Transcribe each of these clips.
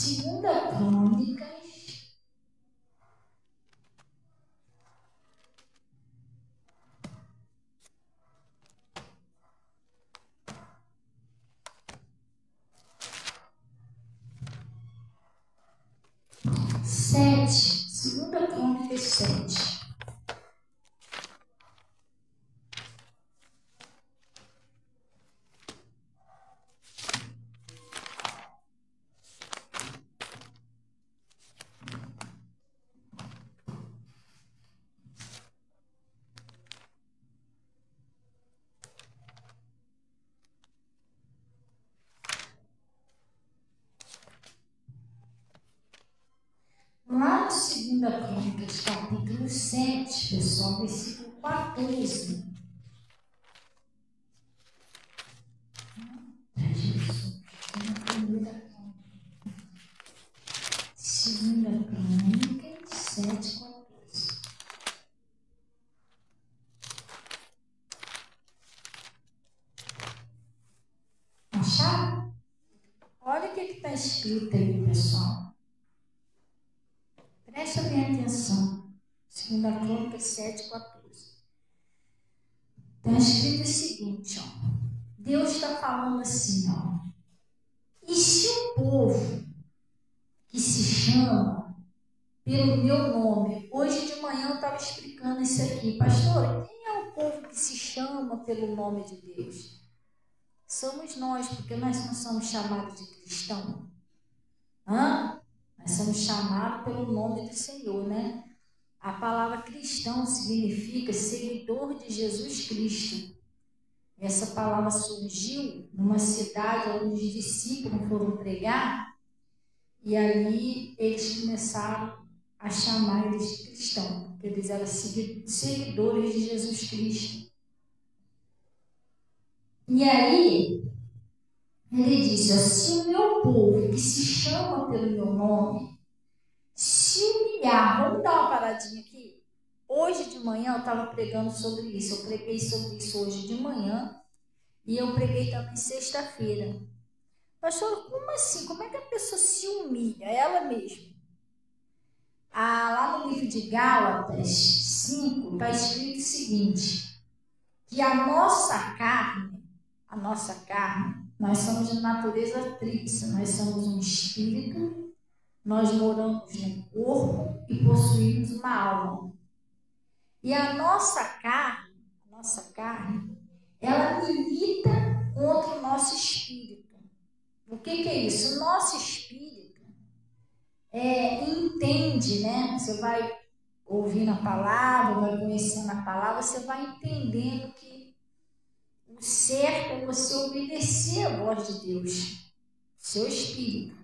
Segunda Crônicas, Segunda Crônicas 7. Lá no Segunda Crônicas, capítulo 7, pessoal, versículo 14. Segunda Crônicas 7, 14. Acharam? Olha o que está escrito aí, pessoal. Presta bem atenção. Segunda Crônicas 7, 14. Está escrito o seguinte, ó. Deus está falando assim, ó. E se o povo que se chama pelo meu nome, hoje de manhã eu estava explicando isso aqui, pastora, quem é o povo que se chama pelo nome de Deus? Somos nós, porque nós não somos chamados de cristão. Nós somos chamados pelo nome do Senhor, né? A palavra cristão significa seguidor de Jesus Cristo. Essa palavra surgiu numa cidade onde os discípulos foram pregar e ali eles começaram a chamar eles de cristão, porque eles eram seguidores de Jesus Cristo. E aí, ele diz, se o meu povo, que se chama pelo meu nome, se humilhar, vamos dar uma paradinha aqui. Hoje de manhã eu estava pregando sobre isso, eu preguei sobre isso hoje de manhã e eu preguei também sexta-feira. Pastor, como assim? Como é que a pessoa se humilha? Ela mesma. Lá no livro de Gálatas 5 está escrito o seguinte, que a nossa carne, nós somos de natureza tríplice, nós somos um espírito, nós moramos no corpo e possuímos uma alma. E a nossa carne, ela milita contra o nosso espírito. O que é isso? O nosso espírito entende, né? Você vai ouvindo a palavra, vai conhecendo a palavra, você vai entendendo que o certo é você obedecer a voz de Deus, seu espírito.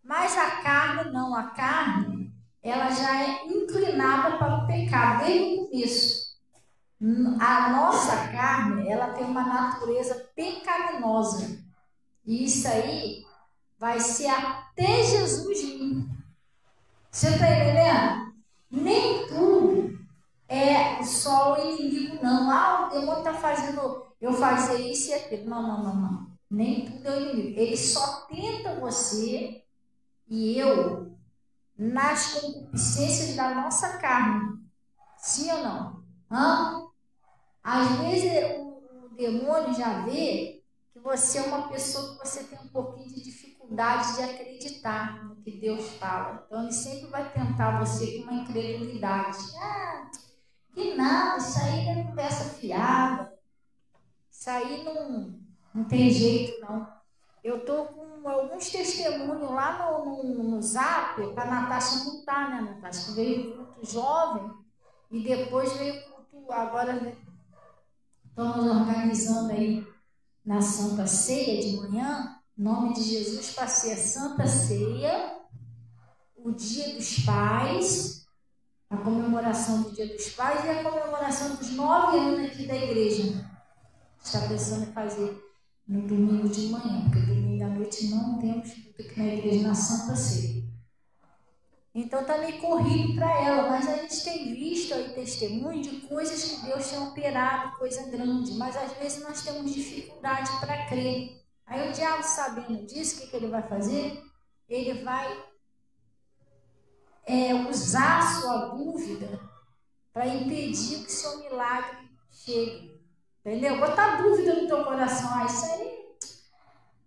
Mas a carne não, a carne, ela já é inclinada para o pecado, desde o começo. A nossa carne, ela tem uma natureza pecaminosa. E isso aí vai ser até Jesus vir. Você está entendendo? Nem tudo é só o inimigo, não. O demônio está fazendo eu fazer isso e aquilo. Não. Nem tudo é o inimigo. Ele só tenta você e eu nas concupiscências da nossa carne. Sim ou não? Às vezes o demônio já vê que você é uma pessoa que você tem um pouquinho de dificuldade de acreditar no que Deus fala. Então ele sempre vai tentar você com uma incredulidade. Que nada, isso aí é conversa fiada. Isso aí não tem jeito, não. Eu estou com alguns testemunhos lá no Zap, para a Natasha não estar, né, Natasha? Veio culto jovem e depois veio culto, agora estamos organizando aí na Santa Ceia de manhã, em nome de Jesus, para ser a Santa Ceia, o Dia dos Pais, a comemoração do Dia dos Pais e a comemoração dos 9 anos aqui da igreja. Está pensando em fazer no domingo de manhã, porque domingo à noite não temos culto aqui na igreja, na Santa Ceia. Então está meio corrido para ela, mas a gente tem visto aí testemunho de coisas que Deus tem operado, coisa grande, mas às vezes nós temos dificuldade para crer. Aí o diabo, sabendo disso, o que ele vai fazer? ele vai usar a sua dúvida para impedir que seu milagre chegue. Entendeu? Botar dúvida no teu coração, isso aí.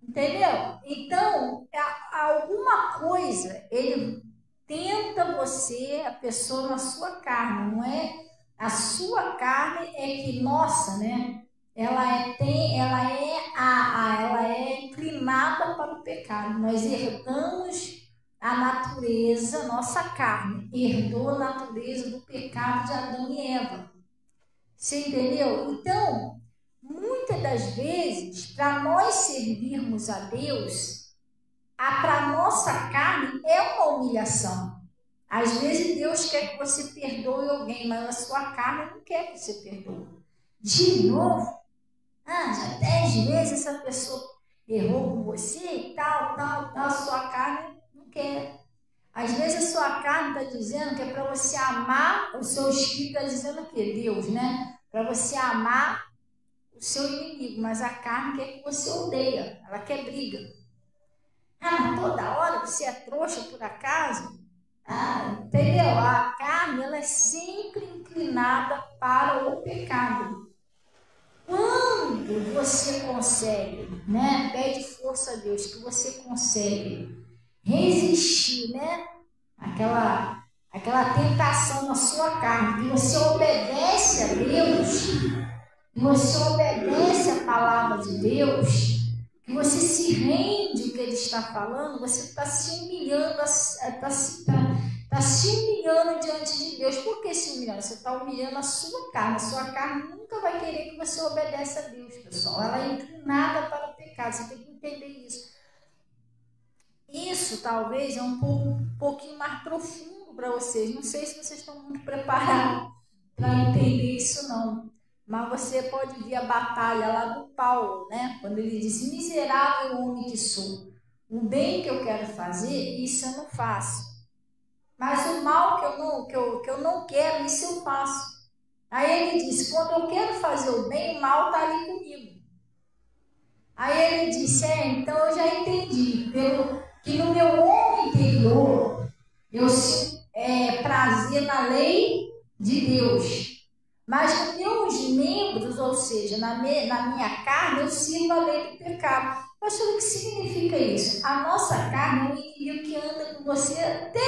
Entendeu? Então, alguma coisa, ele tenta você, a pessoa na sua carne, não é? A sua carne é que, nossa, né? Ela é inclinada para o pecado. Nós herdamos a natureza, nossa carne, herdou a natureza do pecado de Adão e Eva. Você entendeu? Então, muitas das vezes, para nós servirmos a Deus, para a nossa carne é uma humilhação. Às vezes Deus quer que você perdoe alguém, mas a sua carne não quer que você perdoe. De novo, já 10 vezes essa pessoa errou com você e tal, a sua carne não quer. Às vezes a sua carne está dizendo que é para você amar, o seu espírito está dizendo o quê? Deus, né? Para você amar o seu inimigo, mas a carne quer que você odeia, ela quer briga. Mas toda hora você é trouxa por acaso? Entendeu? A carne, ela é sempre inclinada para o pecado. Quando você consegue, né? Pede força a Deus, que você consegue resistir, né? Aquela tentação na sua carne, que você obedece a Deus, que você obedece a palavra de Deus, que você se rende ao que Ele está falando, você está se humilhando, está se humilhando diante de Deus. Por que se humilhando? Você está humilhando a sua carne. A sua carne nunca vai querer que você obedeça a Deus, pessoal. Ela é inclinada para o pecado, você tem que entender isso. Isso talvez é um pouquinho mais profundo para vocês. Não sei se vocês estão muito preparados para entender isso, não. Mas você pode ver a batalha lá do Paulo, né? Quando ele diz: miserável homem que sou, o bem que eu quero fazer, isso eu não faço. Mas o mal que eu não quero, isso eu faço. Aí ele diz: quando eu quero fazer o bem, o mal está ali comigo. Aí ele disse: então eu já entendi, que no meu homem interior eu sinto prazer na lei de Deus. Mas nos meus membros, ou seja, na minha carne, eu sirvo a lei do pecado. Pastor, o que significa isso? A nossa carne é um inimigo que anda com você até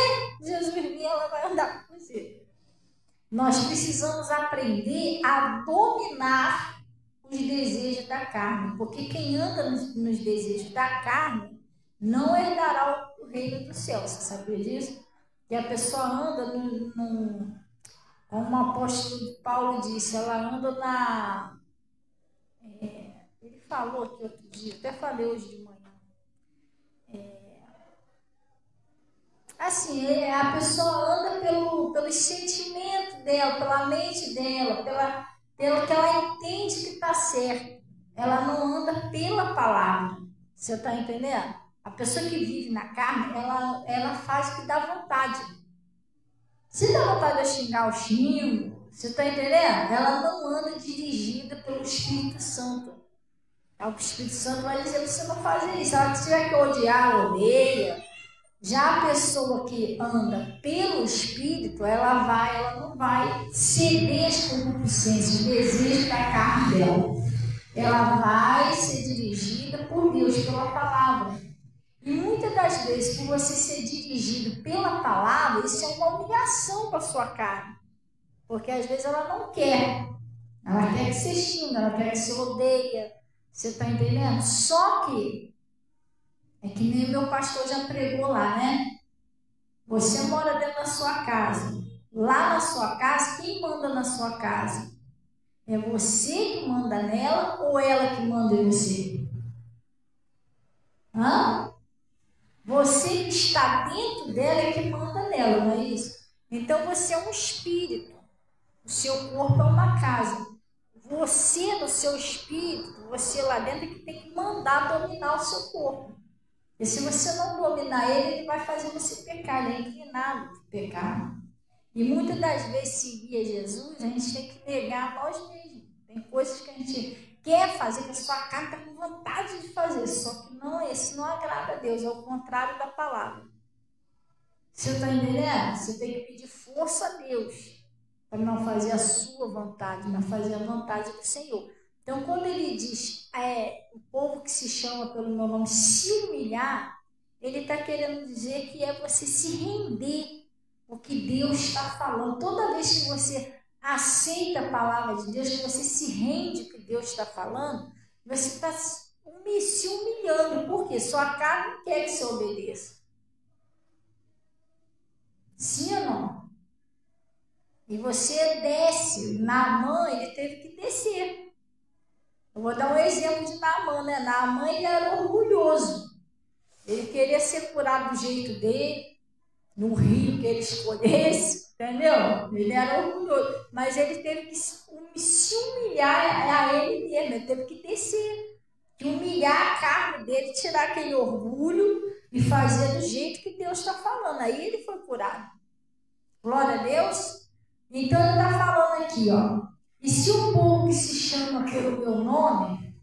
Jesus vir, ela vai andar com você. Nós precisamos aprender a dominar os desejos da carne, porque quem anda nos desejos da carne não herdará o reino do céu. Você sabia disso? Que a pessoa anda como o apóstolo Paulo disse, ela anda na... ele falou aqui outro dia, até falei hoje de manhã. Assim, a pessoa anda pelos sentimentos dela, pela mente dela, pelo que ela entende que está certo. Ela não anda pela palavra. Você está entendendo? A pessoa que vive na carne, ela faz o que dá vontade. Se dá vontade de xingar, o xingo. Você está entendendo? Ela não anda dirigida pelo Espírito Santo. O Espírito Santo vai dizer para você não fazer isso. Se ela tiver que odiar, odeia. Já a pessoa que anda pelo Espírito, ela não vai ceder às concupiscências, os desejos da carne dela. Ela vai ser dirigida por Deus, pela palavra. E muitas das vezes, por você ser dirigido pela palavra, isso é uma humilhação para a sua carne. Porque às vezes ela não quer. Ela quer que você xinga, ela quer que você odeia. Você está entendendo? Só que, é que nem o meu pastor já pregou lá, né? Você mora dentro da sua casa. Lá na sua casa, quem manda na sua casa? É você que manda nela ou ela que manda em você? Você que está dentro dela é que manda nela, não é isso? Então você é um espírito. O seu corpo é uma casa. Você, no seu espírito, você lá dentro é que tem que mandar dominar o seu corpo. E se você não dominar ele vai fazer você pecar. Ele é inclinado a pecar. E muitas das vezes, seguir a Jesus, a gente tem que negar a nós mesmos. Tem coisas que a gente quer fazer, que a sua carne está com vontade de fazer, só que não, isso não agrada a Deus, é o contrário da palavra. Você está entendendo? Você tem que pedir força a Deus para não fazer a sua vontade, mas fazer a vontade do Senhor. Então, quando ele diz, o povo que se chama pelo meu nome se humilhar, ele está querendo dizer que é você se render ao que Deus está falando. Toda vez que você aceita a palavra de Deus, que você se rende ao que Deus está falando, você está se humilhando. Por quê? Sua carne não quer que você obedeça. Sim ou não? E você desce. Naamã, ele teve que descer. Eu vou dar um exemplo de Naamã, né? Naamã, ele era orgulhoso. Ele queria ser curado do jeito dele, no rio que ele escolhesse, entendeu? Ele era orgulhoso. Mas ele teve que se humilhar a ele mesmo. Ele teve que descer. Que humilhar a carne dele, tirar aquele orgulho e fazer do jeito que Deus está falando. Aí ele foi curado. Glória a Deus. Então ele está falando aqui, ó. E se o povo que se chama pelo meu nome,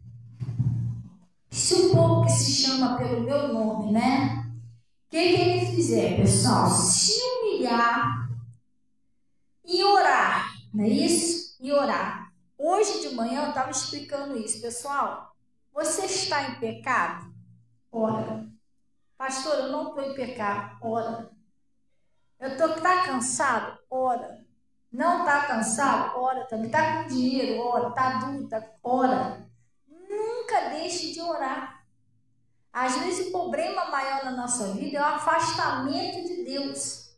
né? O que ele fizer, pessoal? Se humilhar e orar, não é isso? E orar. Hoje de manhã eu estava explicando isso, pessoal. Você está em pecado? Ora. Pastor, eu não estou em pecado. Ora. Tá cansado? Ora. Não está cansado? Ora também. Está com dinheiro? Ora. Está duro? Ora. Nunca deixe de orar. Às vezes o problema maior na nossa vida é o afastamento de Deus.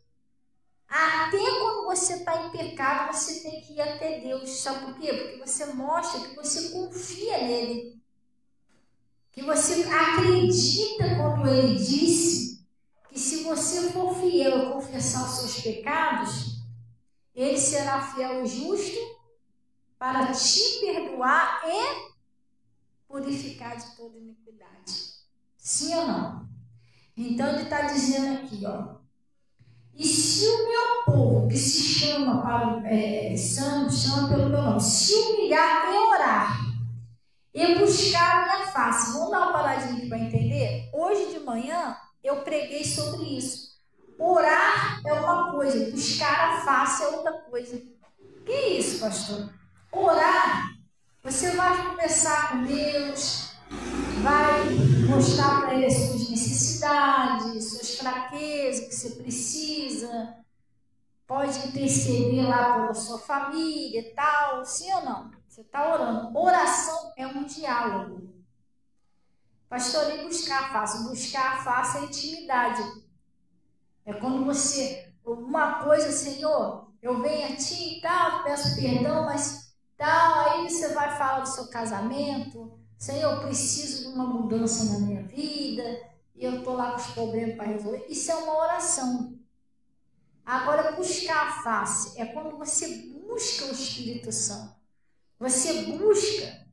Até quando você está em pecado, você tem que ir até Deus. Sabe por quê? Porque você mostra que você confia nele. Que você acredita quando ele disse que se você for fiel a confessar os seus pecados, ele será fiel e justo para te perdoar e purificar de toda iniquidade. Sim ou não? Então ele está dizendo aqui, ó. E se o meu povo, que se chama pelo meu nome, se humilhar e orar, e buscar a minha face. Vamos dar uma paradinha aqui para entender? Hoje de manhã eu preguei sobre isso. Orar é uma coisa, buscar a face é outra coisa. Que isso, pastor? Orar, você vai conversar com Deus, vai mostrar para ele as suas necessidades, suas fraquezas que você precisa, pode interceder lá pela sua família e tal, sim ou não? Você está orando. Oração é um diálogo. Pastor, e buscar a face? Buscar a face é intimidade. É quando você, uma coisa, Senhor, eu venho a Ti e tal, peço perdão, mas tal, aí você vai falar do seu casamento. Senhor, eu preciso de uma mudança na minha vida e eu estou lá com os problemas para resolver. Isso é uma oração. Agora, buscar a face é quando você busca o Espírito Santo. Você busca,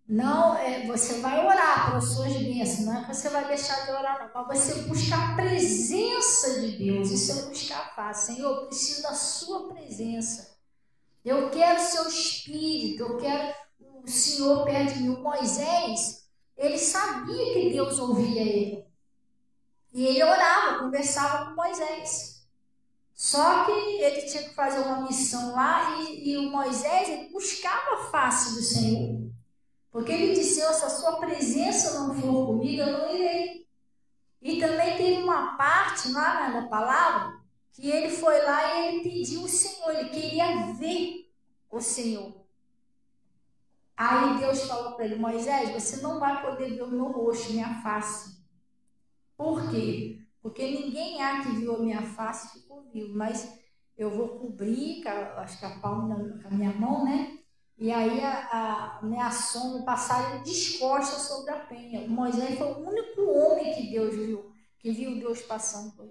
não você vai orar pelas suas bênçãos, não é que você vai deixar de orar, não, mas você busca a presença de Deus. Isso é buscar a face. Senhor, eu preciso da sua presença. Eu quero o seu Espírito, eu quero o Senhor perto de mim. O Moisés, ele sabia que Deus ouvia ele. E ele orava, conversava com Moisés. Só que ele tinha que fazer uma missão lá e o Moisés ele buscava a face do Senhor. Porque ele disse, se a sua presença não for comigo, eu não irei. E também teve uma parte lá na palavra que ele foi lá e ele pediu o Senhor, ele queria ver o Senhor. Aí Deus falou para ele, Moisés, você não vai poder ver o meu rosto, minha face. Por quê? Porque ninguém há que viu a minha face e ficou vivo, mas eu vou cobrir, acho que a palma com a minha mão, né? E aí a minha sombra passar descosta sobre a penha. Moisés foi o único homem que Deus viu, que viu Deus passando por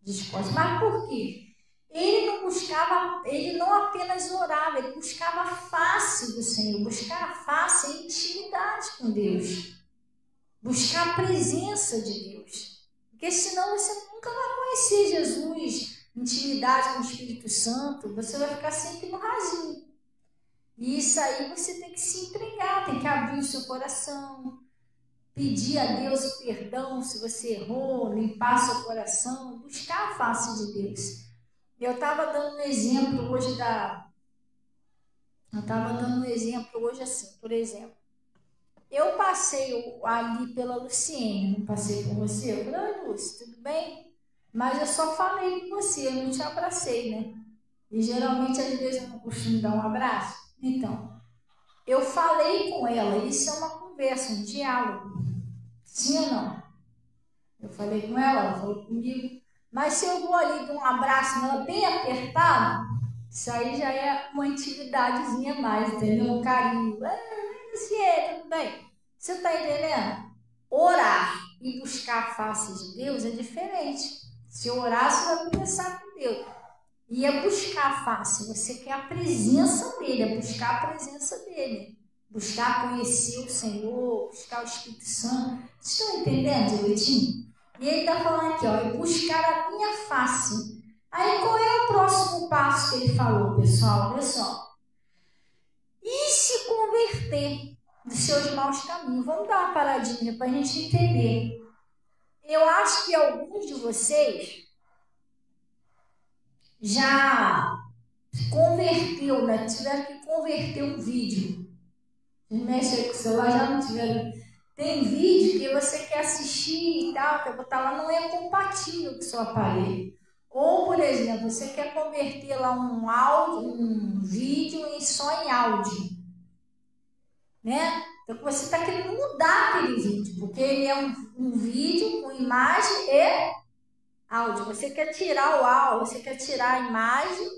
descosta. Mas por quê? Ele não buscava, ele não apenas orava, ele buscava a face do Senhor. Buscar a face é intimidade com Deus. Buscar a presença de Deus. Porque senão você nunca vai conhecer Jesus, intimidade com o Espírito Santo, você vai ficar sempre no rasinho. E isso aí você tem que se entregar, tem que abrir o seu coração, pedir a Deus o perdão se você errou, limpar seu coração, buscar a face de Deus. Eu estava dando um exemplo hoje assim, por exemplo. Eu passei ali pela Luciene, não passei com você? Eu falei, oi, Lúcia, tudo bem? Mas eu só falei com você, eu não te abracei, né? E geralmente, às vezes, eu não costumo dar um abraço. Então, eu falei com ela, isso é uma conversa, um diálogo. Sim ou não? Eu falei com ela falou comigo. Mas se eu vou ali dar um abraço nela bem apertado, isso aí já é uma intimidadezinha a mais, entendeu? Um carinho. Luciene, tudo bem? Você está entendendo? Orar e buscar a face de Deus é diferente. Se orar, você vai conversar com Deus. E é buscar a face, você quer a presença dele, é buscar a presença dele. Buscar conhecer o Senhor, buscar o Espírito Santo. Vocês estão entendendo direitinho? E ele está falando aqui, ó, é buscar a minha face. Aí qual é o próximo passo que ele falou, pessoal? Olha só. E se converter dos seus maus caminhos? Vamos dar uma paradinha para a gente entender. Eu acho que alguns de vocês já converteu, né? Tiveram que converter um vídeo. Vocês mexem com o celular, já não tiveram. Tem vídeo que você quer assistir e tal, quer botar lá, não é compatível com o seu aparelho. Ou, por exemplo, você quer converter lá um áudio, um vídeo só em áudio, né? Então você está querendo mudar aquele vídeo, porque ele é um vídeo com imagem e áudio. Você quer tirar o áudio, você quer tirar a imagem,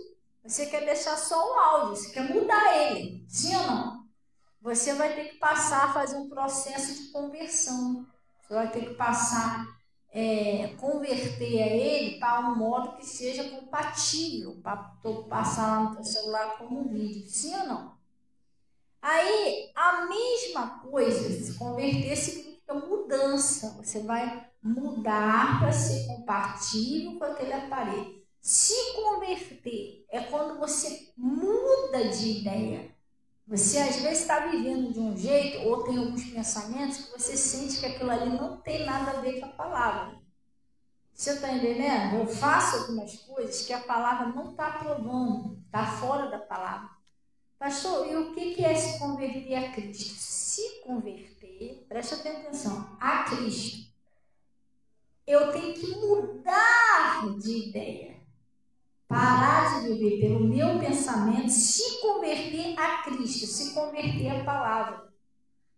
você quer deixar só o áudio, você quer mudar ele, sim ou não? Você vai ter que passar a fazer um processo de conversão. Você vai ter que passar, converter a ele para um modo que seja compatível, para passar lá no seu celular como um vídeo, sim ou não? Aí, a mesma coisa, se converter significa mudança. Você vai mudar para ser compatível com aquele aparelho. Se converter é quando você muda de ideia. Você às vezes está vivendo de um jeito ou tem alguns pensamentos que você sente que aquilo ali não tem nada a ver com a palavra. Você está entendendo? Eu faço algumas coisas que a palavra não está aprovando, está fora da palavra. Pastor, e o que é se converter a Cristo? Se converter, preste atenção, a Cristo, eu tenho que mudar de ideia. Parar de viver pelo meu pensamento, se converter a Cristo, se converter à palavra.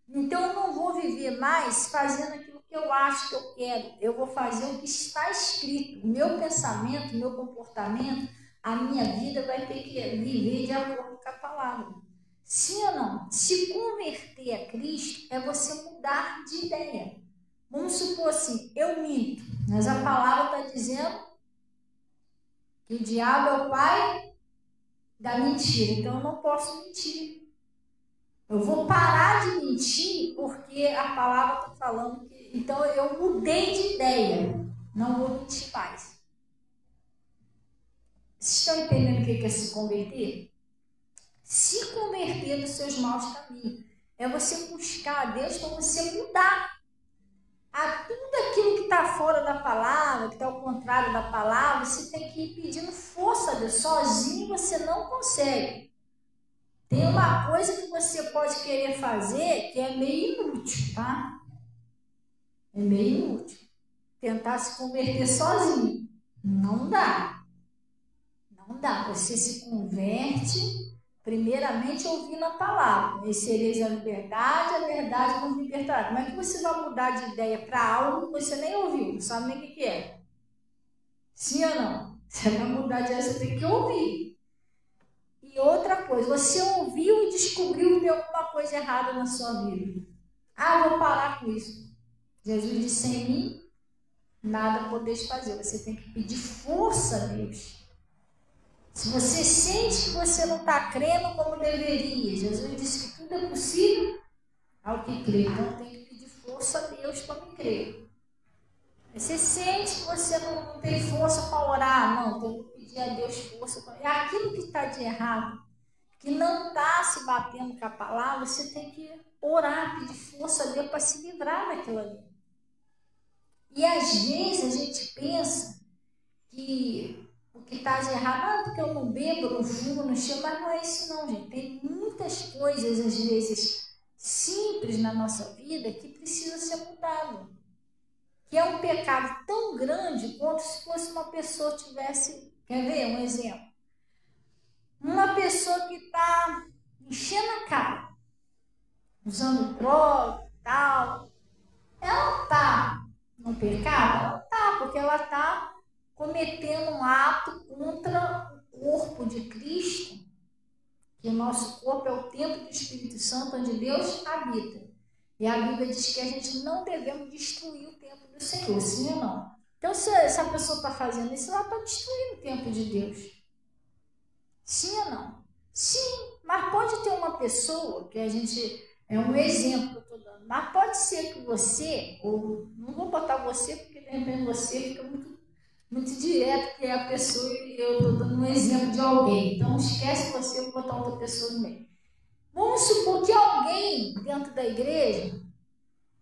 Então eu não vou viver mais fazendo aquilo que eu acho que eu quero. Eu vou fazer o que está escrito. O meu pensamento, o meu comportamento, a minha vida vai ter que viver de acordo com a palavra. Sim ou não? Se converter a Cristo é você mudar de ideia. Vamos supor assim, eu minto, mas a palavra está dizendo que o diabo é o pai da mentira, então eu não posso mentir. Eu vou parar de mentir porque a palavra está falando que... Então eu mudei de ideia, não vou mentir mais. Vocês estão entendendo o que é se converter? Se converter dos seus maus caminhos é você buscar a Deus para você mudar a tudo aquilo que está fora da palavra, que está ao contrário da palavra. Você tem que ir pedindo força a Deus. Sozinho você não consegue. Tem uma coisa que você pode querer fazer que é meio inútil, tá? É meio inútil. Tentar se converter sozinho. Não dá. Não dá. Você se converte primeiramente ouvindo a palavra. Conhecereis a verdade vos libertará. Como é que você vai mudar de ideia para algo que você nem ouviu, não sabe nem o que é? Sim ou não? Você vai mudar de ideia, você tem que ouvir. E outra coisa, você ouviu e descobriu que tem alguma coisa errada na sua vida. Ah, vou parar com isso. Jesus disse, sem mim, nada podeis fazer. Você tem que pedir força a Deus. Se você sente que você não está crendo como deveria, Jesus disse que tudo é possível ao que crê. Então tem que pedir força a Deus para me crer. Você sente que você não tem força para orar, não, tem que pedir a Deus força. É aquilo que está de errado, que não está se batendo com a palavra, você tem que orar, pedir força a Deus para se livrar daquilo ali. E às vezes a gente pensa que o que está de errado, porque eu não bebo, não fumo, não cheiro, mas não é isso não, gente. Tem muitas coisas, às vezes, simples na nossa vida que precisa ser mudado. Que é um pecado tão grande quanto se fosse uma pessoa tivesse... Quer ver um exemplo? Uma pessoa que está enchendo a cara, usando droga e tal, ela está no pecado? Ela está, porque ela está cometendo um ato contra o corpo de Cristo, que o nosso corpo é o templo do Espírito Santo, onde Deus habita. E a Bíblia diz que a gente não devemos destruir o templo do Senhor, sim ou não? Então, se essa pessoa está fazendo isso, ela está destruindo o templo de Deus. Sim ou não? Sim, mas pode ter uma pessoa que a gente... É um exemplo que eu estou dando. Mas pode ser que você, ou não vou botar você, porque de repente você fica muito direto, que é a pessoa, e eu estou dando um exemplo de alguém. Então, esquece você, vou botar outra pessoa no meio. Vamos supor que alguém dentro da igreja,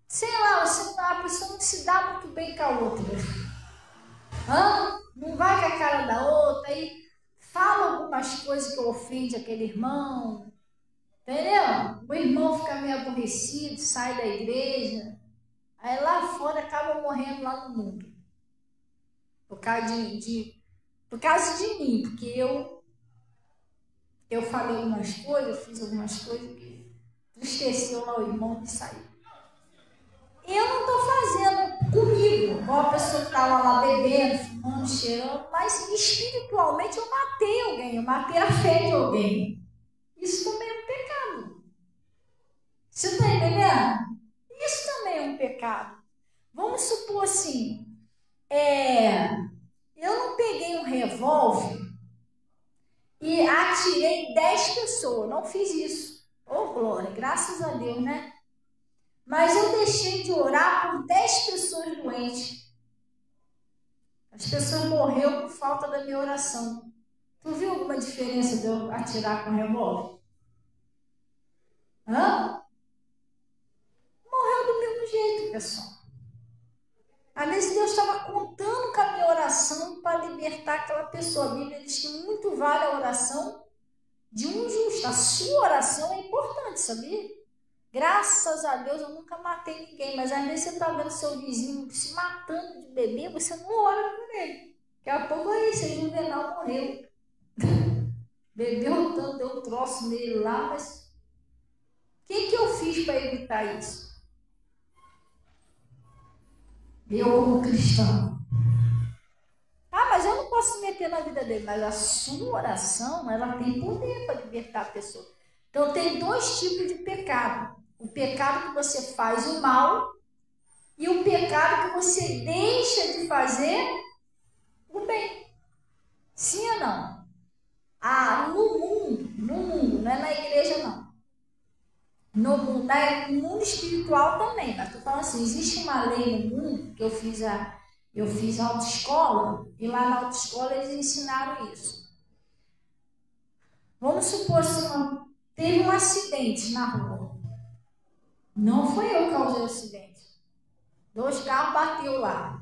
sei lá, a pessoa não se dá muito bem com a outra. Não vai com a cara da outra, aí fala algumas coisas que ofende aquele irmão, entendeu? O irmão fica meio aborrecido, sai da igreja, aí lá fora acaba morrendo lá no mundo. Por causa de mim, porque eu falei algumas coisas, eu fiz algumas coisas que entristeceu lá o irmão que saiu. Eu não estou fazendo comigo, igual a pessoa que estava lá bebendo, fumando, cheirando, mas espiritualmente eu matei alguém, eu matei a fé de alguém. Isso também é um pecado. Você está entendendo? Isso também é um pecado. Vamos supor assim, eu não peguei um revólver e atirei 10 pessoas, não fiz isso. Oh, glória, graças a Deus, né? Mas eu deixei de orar por 10 pessoas doentes. As pessoas morreram por falta da minha oração. Tu viu alguma diferença de eu atirar com revólver? Morreu do mesmo jeito, pessoal. Às vezes Deus estava contando com a minha oração para libertar aquela pessoa. A Bíblia diz que muito vale a oração de um justo. A sua oração é importante, sabia? Graças a Deus eu nunca matei ninguém, mas às vezes você está vendo seu vizinho se matando de beber, você não ora por ele. Daqui a pouco aí, seu Juvenal morreu. Bebeu tanto, deu um troço nele lá, mas o que eu fiz para evitar isso? Eu como cristão. Mas eu não posso me meter na vida dele, mas a sua oração, ela tem poder para libertar a pessoa. Então tem dois tipos de pecado. O pecado que você faz o mal e o pecado que você deixa de fazer o bem. Sim ou não? No mundo, não é na igreja não. No mundo espiritual também, mas estou falando assim, existe uma lei no mundo, que eu fiz autoescola, e lá na autoescola eles ensinaram isso. Vamos supor que teve um acidente na rua. Não foi eu que causei o acidente. 2 carros bateu lá.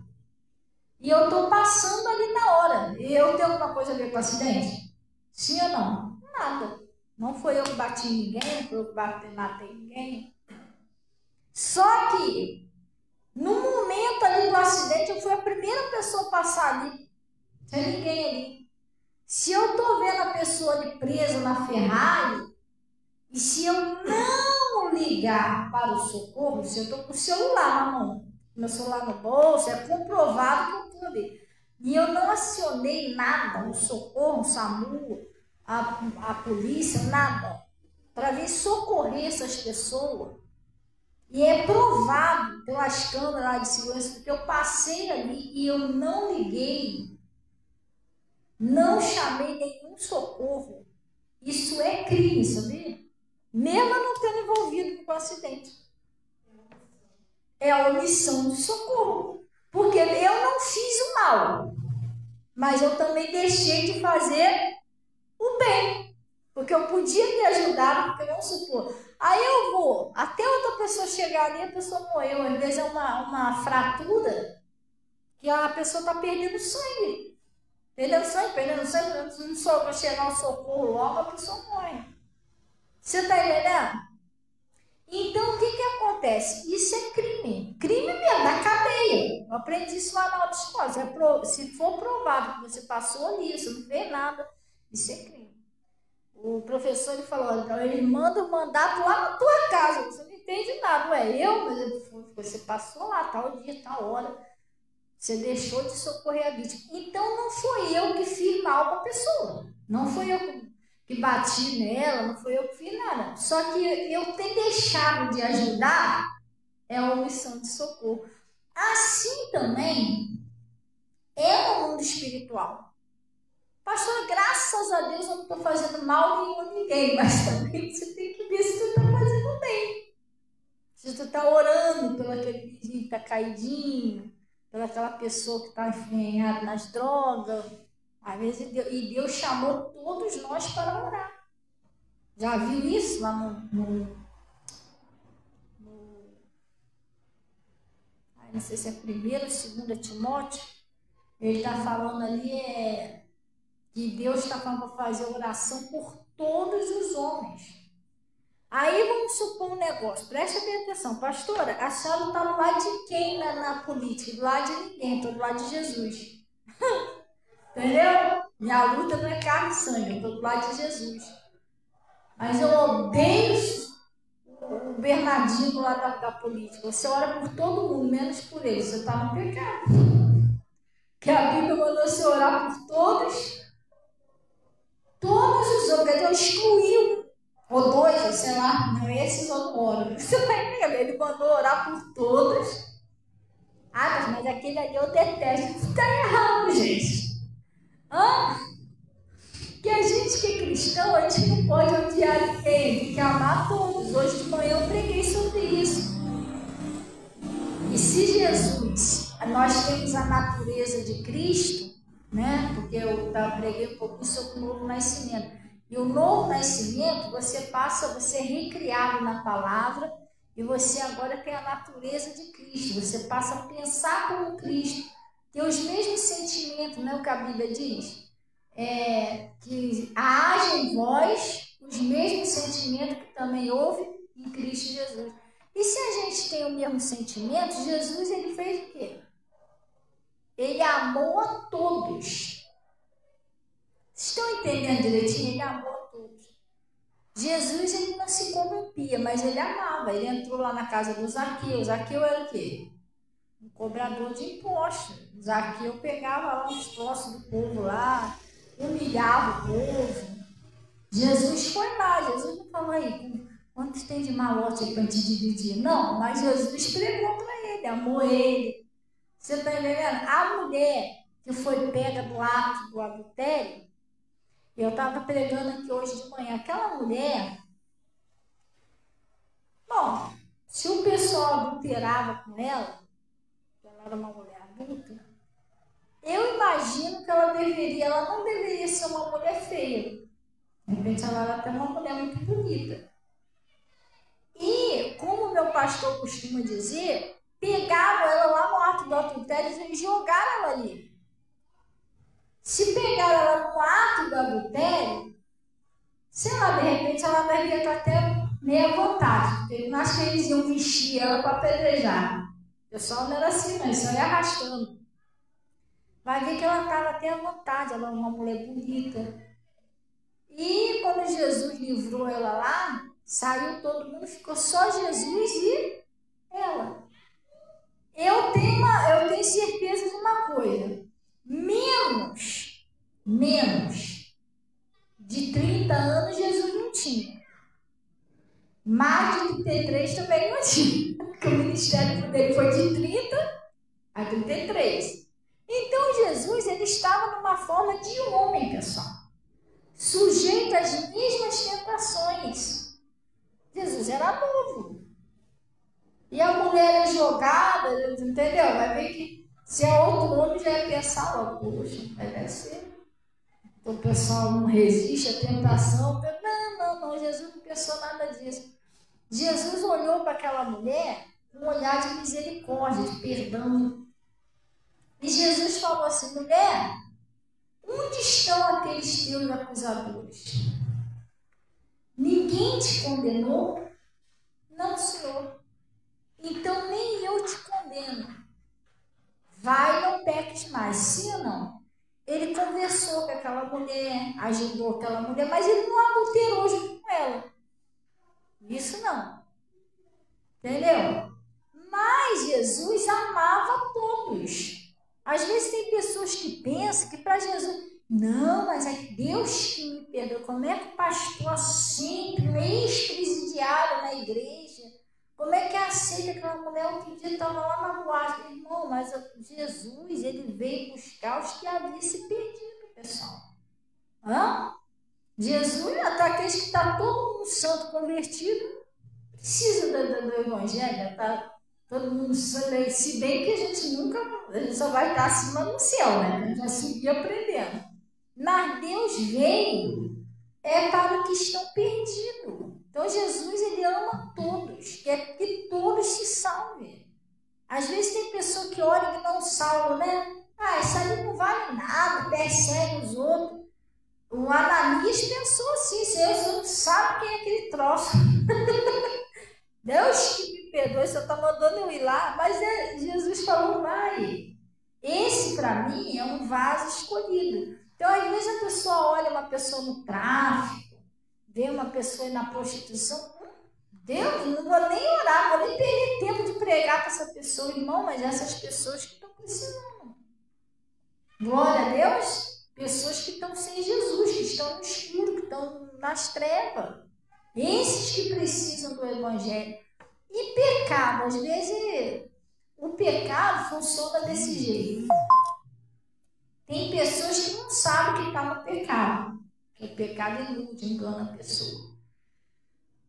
E eu estou passando ali na hora. E eu tenho alguma coisa a ver com o acidente? Sim ou não? Nada. Não foi eu que bati em ninguém, não foi eu que matei ninguém. Só que, no momento ali do acidente, eu fui a primeira pessoa a passar ali. Sem ninguém ali. Se eu estou vendo a pessoa ali presa na Ferrari, e se eu não ligar para o socorro, se eu estou com o celular na mão, meu celular no bolso, é comprovado que eu estou ali. E eu não acionei nada, o socorro, o SAMU, a polícia, nada, para vir socorrer essas pessoas. E é provado pelas câmeras de segurança, porque eu passei ali e eu não liguei, não chamei nenhum socorro. Isso é crime, sabia? Mesmo eu não tendo envolvido com o acidente. É a omissão de socorro. Porque eu não fiz o mal, mas eu também deixei de fazer o bem. Porque eu podia ter ajudado, porque vamos supor, aí eu vou, até outra pessoa chegar ali, a pessoa morreu. Às vezes é uma fratura que a pessoa está perdendo sangue. Perdendo sangue, não só para chegar ao socorro logo, a pessoa morre. Você está entendendo? Então, o que acontece? Isso é crime. Crime mesmo, na cadeia. Eu aprendi isso lá na autoescola. Se for provado que você passou ali, você não fez nada, isso é crime. O professor ele falou, então ele manda o mandato lá na tua casa. Você não entende nada. Não é eu, mas você passou lá, tal dia, tal hora. Você deixou de socorrer a vítima. Então, não foi eu que fiz mal para a pessoa. Não foi eu que bati nela, não foi eu que fiz nada. Só que eu ter deixado de ajudar é uma omissão de socorro. Assim também é no mundo espiritual. Pastor, graças a Deus eu não estou fazendo mal nenhum a ninguém, mas também você tem que ver se tu está fazendo bem. Se tu está orando pelo aquele vizinho que está caidinho, pela aquela pessoa que está enfiada nas drogas. Às vezes, Deus chamou todos nós para orar. Já viu isso lá não sei se é 1º ou 2 Timóteo. Ele está falando ali que Deus está falando para fazer oração por todos os homens. Aí vamos supor um negócio, preste bem atenção, pastora, a senhora está do lado de quem na política? Do lado de ninguém, estou do lado de Jesus. Entendeu? Minha luta não é carne e sangue, eu estou do lado de Jesus. Mas eu odeio o Bernardinho lá da política. Você ora por todo mundo, menos por ele, você está no pecado. Porque a Bíblia mandou você orar por todos os homens, quer dizer, excluiu. Ou 2, sei lá, não, esses eu não oro. Você está entendendo? Ele mandou orar por todos. Ah, mas aquele ali eu detesto. Está errado, gente. Que a gente que é cristão, a gente não pode odiar ninguém, tem que amar todos. Hoje de manhã eu preguei sobre isso. E se Jesus, nós temos a natureza de Cristo, né? Porque eu preguei um pouquinho sobre o novo nascimento. E o novo nascimento, você é recriado na palavra e você agora tem a natureza de Cristo. Você passa a pensar como Cristo, ter os mesmos sentimentos, não é o que a Bíblia diz? Que haja em vós os mesmos sentimentos que também houve em Cristo Jesus. E se a gente tem o mesmo sentimento, Jesus ele fez o quê? Ele amou a todos. Estão entendendo direitinho? Ele amou a todos. Jesus ele não se corrompia, mas ele amava. Ele entrou lá na casa do Zaqueu. Zaqueu era o quê? Um cobrador de impostos. Zaqueu pegava lá os troços do povo lá, humilhava o povo. Jesus foi lá. Jesus não falou aí, quantos tem de malote aí para te dividir? Não, mas Jesus pregou para ele, amou ele. Você está entendendo? A mulher que foi pega do ato do adultério, eu estava pregando aqui hoje de manhã, aquela mulher, bom, se o pessoal adulterava com ela era uma mulher adulta, eu imagino que ela não deveria ser uma mulher feia. De repente ela era até uma mulher muito bonita. E, como meu pastor costuma dizer, pegaram ela lá no ato do adultério e jogaram ela ali. Se pegaram ela no ato do adultério, sei lá, de repente ela devia estar até meia vontade, porque eu não acho que eles iam vestir ela para apedrejar. O pessoal não era assim, não, só ia arrastando. Vai ver que ela estava até à vontade, ela era uma mulher bonita. E quando Jesus livrou ela lá, saiu todo mundo, ficou só Jesus e ela. Eu tenho certeza de uma coisa, menos de 30 anos Jesus não tinha. Mais de 33 também não tinha, porque o ministério dele foi de 30 a 33. Então Jesus ele estava numa forma de homem, pessoal, sujeito às mesmas tentações. Jesus era novo. E a mulher é jogada, entendeu? Vai ver que se é outro homem já ia pensar logo, poxa, deve ser. Então o pessoal não resiste à tentação. Jesus não pensou nada disso. Jesus olhou para aquela mulher com um olhar de misericórdia, de perdão. E Jesus falou assim: mulher, onde estão aqueles teus acusadores? Ninguém te condenou? Não, Senhor. Então nem eu te condeno. Vai, não peques mais. Sim ou não? Ele conversou com aquela mulher, ajudou aquela mulher, mas ele não adulterou junto com ela. Isso não. Entendeu? Mas Jesus amava todos. Às vezes tem pessoas que pensam que para Jesus... Não, mas é Deus que me perdoa. Como é que o pastor sempre, um ex-presidiário na igreja, como é que aceita aquela mulher? Outro dia estava lá na boate. Irmão, mas Jesus, ele veio buscar os que haviam se perdido, pessoal. Hã? Jesus, até aqueles que está todo mundo santo convertido, precisa do evangelho, tá? Todo mundo santo, se bem que a gente só vai estar acima do céu, né? A gente vai seguir aprendendo. Mas Deus veio para os que estão perdidos. Então Jesus, ele ama todos, quer que todos se salvem. Às vezes tem pessoa que ora e não salva, né? Ah, isso ali não vale nada, persegue os outros. O Ananias pensou assim: Senhor, não sabe quem é aquele troço. Deus que me perdoe, o Senhor está mandando eu ir lá. Mas Jesus falou: vai. Esse, para mim, é um vaso escolhido. Então, às vezes, a pessoa olha uma pessoa no tráfico, vê uma pessoa na prostituição. Deus, não vou nem orar, não vou nem perder tempo de pregar para essa pessoa, irmão, mas essas pessoas que estão precisando. Glória a Deus, pessoas que estão sem Jesus, que estão no escuro, que estão nas trevas. Esses que precisam do evangelho. E pecado, às vezes, o pecado funciona desse jeito. Tem pessoas que não sabem que está no pecado, que o pecado ilude, engana a pessoa.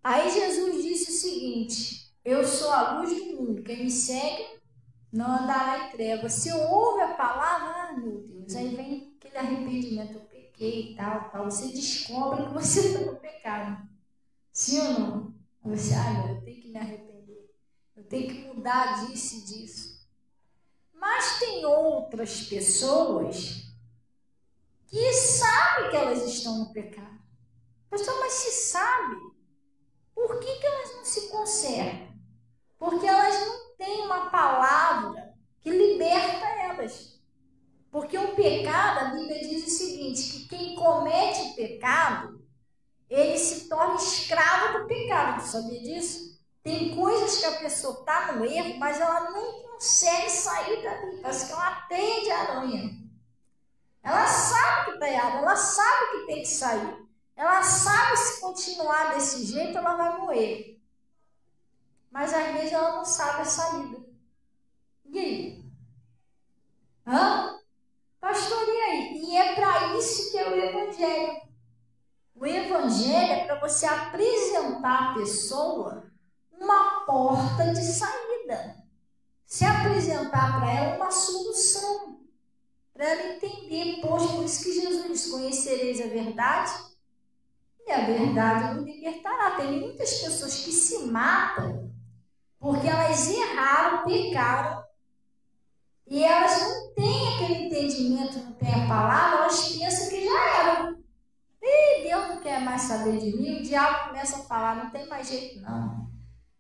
Aí Jesus disse o seguinte: eu sou a luz do mundo, quem me segue não andará em trevas. Se ouve a palavra, meu Deus, aí vem aquele arrependimento, eu pequei e tal. Você descobre que você está no pecado. Sim ou não? Você, eu tenho que me arrepender, eu tenho que mudar disso e disso. Mas tem outras pessoas que sabem que elas estão no pecado. Pastor, mas se sabe, por que elas não se consertam? Porque elas não têm uma palavra que liberta elas. Porque o pecado, a Bíblia diz o seguinte, que quem comete o pecado, ele se torna escravo do pecado. Tu sabia disso? Tem coisas que a pessoa está no erro, mas ela não consegue sair dali. Parece que é uma teia de aranha. Ela sabe que está errado, ela sabe que tem que sair. Ela sabe se continuar desse jeito, ela vai morrer. Mas às vezes ela não sabe a saída. E aí? Pastor, e aí? E é para isso que é o evangelho. O evangelho é para você apresentar à pessoa uma porta de saída. Se apresentar para ela uma solução. Para ela entender. Poxa, por isso que Jesus diz: conhecereis a verdade e a verdade nos libertará. Tem muitas pessoas que se matam porque elas erraram, pecaram, e elas não têm aquele entendimento, não têm a palavra, elas pensam que já era. E Deus não quer mais saber de mim, o diabo começa a falar: não tem mais jeito não,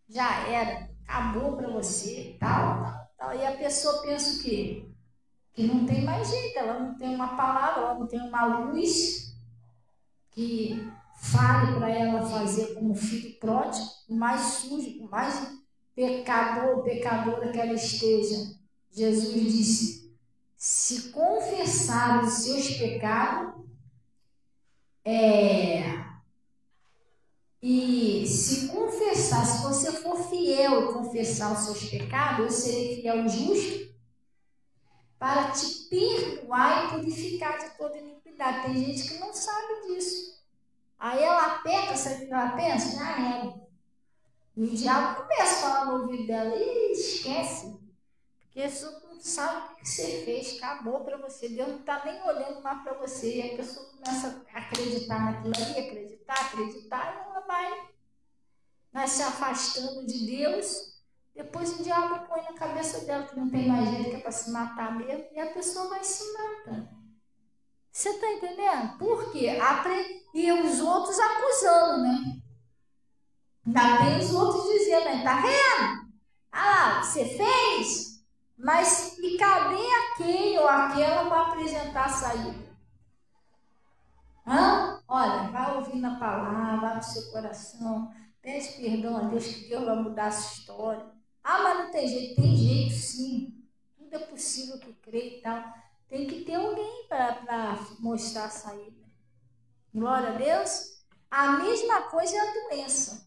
já era, acabou para você, tal. E a pessoa pensa o quê? Que não tem mais jeito, ela não tem uma palavra, ela não tem uma luz que fale para ela fazer como filho pródigo, o mais sujo, o mais pecadora que ela esteja. Jesus disse: se confessar os seus pecados, e se confessar, se você for fiel e confessar os seus pecados, eu serei fiel e justo para te perdoar e purificar de toda iniquidade. Tem gente que não sabe disso. Aí ela aperta, sabe o que ela pensa? Já era. E o diabo começa a falar no ouvido dela: esquece. Porque se eu sabe o que você fez, acabou para você. Deus não está nem olhando mais para você. E a pessoa começa a acreditar naquilo ali, acreditar, e ela vai se afastando de Deus. Depois o diabo põe na cabeça dela que não tem mais jeito, que é para se matar mesmo, e a pessoa vai se matando. Você está entendendo? Por quê? E os outros acusando, né? Ainda tem os outros dizendo, né? Tá vendo? Ah lá, você fez? Mas e cadê aquele ou aquela para apresentar a saída? Olha, vai ouvindo a palavra, vai no seu coração, pede perdão a Deus, que Deus vai mudar a sua história. Ah, mas não tem jeito sim. Tudo é possível que crê e tal. Tem que ter alguém para mostrar a saída. Glória a Deus. A mesma coisa é a doença.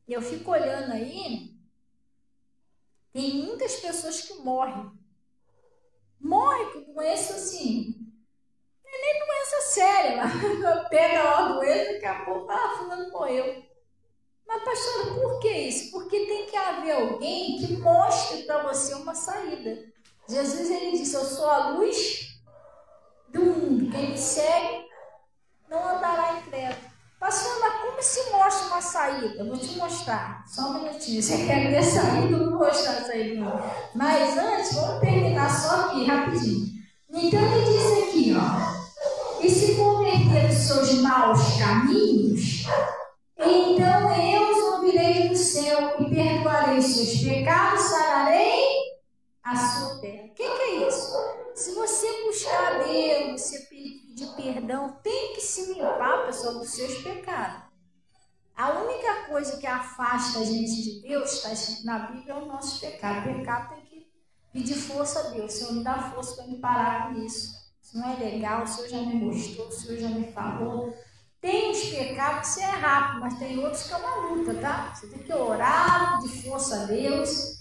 Eu fico olhando aí, tem muitas pessoas que morrem. Morrem com doença assim, não é nem doença séria, mas pega lá a doença, daqui a pouco, fulano morreu. Mas, pastora, por que isso? Porque tem que haver alguém que mostre para você uma saída. Jesus, ele disse, eu sou a luz do mundo. Quem me segue não andará em trevas. Pastor, mas como se mostra uma saída? Eu vou te mostrar. Só um minutinho. Você quer ver a saída? Eu vou mostrar a saída. Mas antes, vamos terminar só aqui, rapidinho. Então, ele diz aqui, ó. E se converter os seus maus caminhos, então eu os ouvirei do céu e perdoarei os seus pecados, sararei a sua terra. O que é isso? Se você buscar a Deus, você pedir perdão, tem que se limpar, pessoal, dos seus pecados. A única coisa que afasta a gente de Deus, está escrito na Bíblia, é o nosso pecado. O pecado tem que pedir força a Deus. O Senhor me dá força para me parar com isso. Isso não é legal, o Senhor já me mostrou, o Senhor já me falou. Tem uns pecados que você é rápido, mas tem outros que é uma luta, tá? Você tem que orar, pedir força a Deus.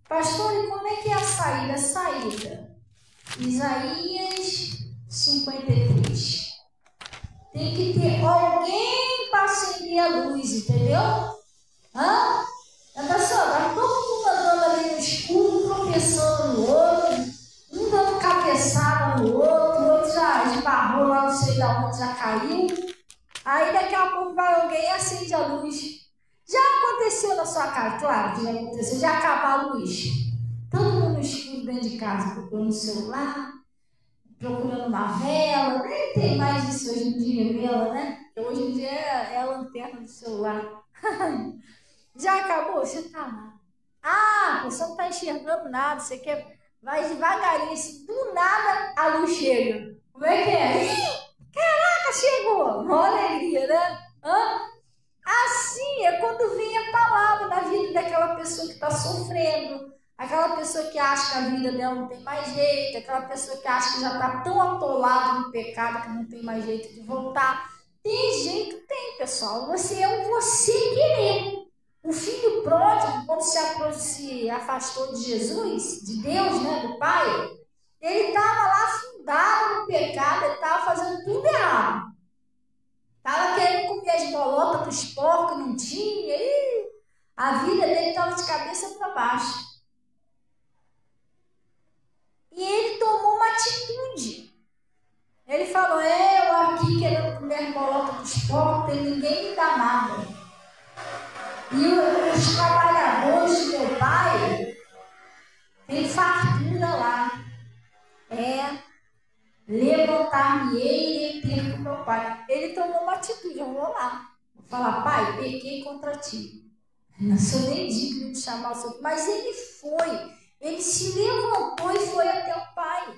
Pastor, e como é que é a saída? Saída. Isaías 53. Tem que ter alguém para acender a luz, entendeu? Olha só, vai todo mundo andando ali no escuro, tropeçando no outro, um dando cabeçada no outro, o outro já esbarrou lá, não sei de onde, já caiu. Aí daqui a pouco vai alguém e acende a luz. Já aconteceu na sua casa? Claro que já aconteceu. Já acabou a luz. Todo mundo no escuro dentro de casa, procurando o celular, procurando uma vela. Nem tem mais isso hoje em dia, vela, né? Porque hoje em dia é a lanterna do celular. Já acabou? Você tá lá. Você não está enxergando nada. Você quer... Vai devagarinho, assim, do nada a luz chega. Como é que é? Caraca, chegou! Uma alegria, né? Assim é quando vem a palavra na vida daquela pessoa que está sofrendo, aquela pessoa que acha que a vida dela não tem mais jeito, aquela pessoa que acha que já está tão atolada no pecado que não tem mais jeito de voltar. Tem jeito? Tem, pessoal. Você é você querer. O filho pródigo, quando se afastou de Jesus, de Deus, né, do Pai, ele estava lá afundado no pecado, ele estava fazendo tudo errado. Estava querendo comer as bolotas dos porcos, não tinha. E a vida dele estava de cabeça para baixo. E ele tomou uma atitude. Ele falou, eu aqui querendo comer as bolotas dos porcos, e ninguém me dá nada. E os trabalhadores do meu pai tem fartura lá. Levantar-me-ei e ter com meu pai. Ele tomou uma atitude, eu vou lá. Vou falar, pai, pequei contra ti. Não sou nem digno de chamar o seu filho. Mas ele foi. Ele se levantou e foi até o pai.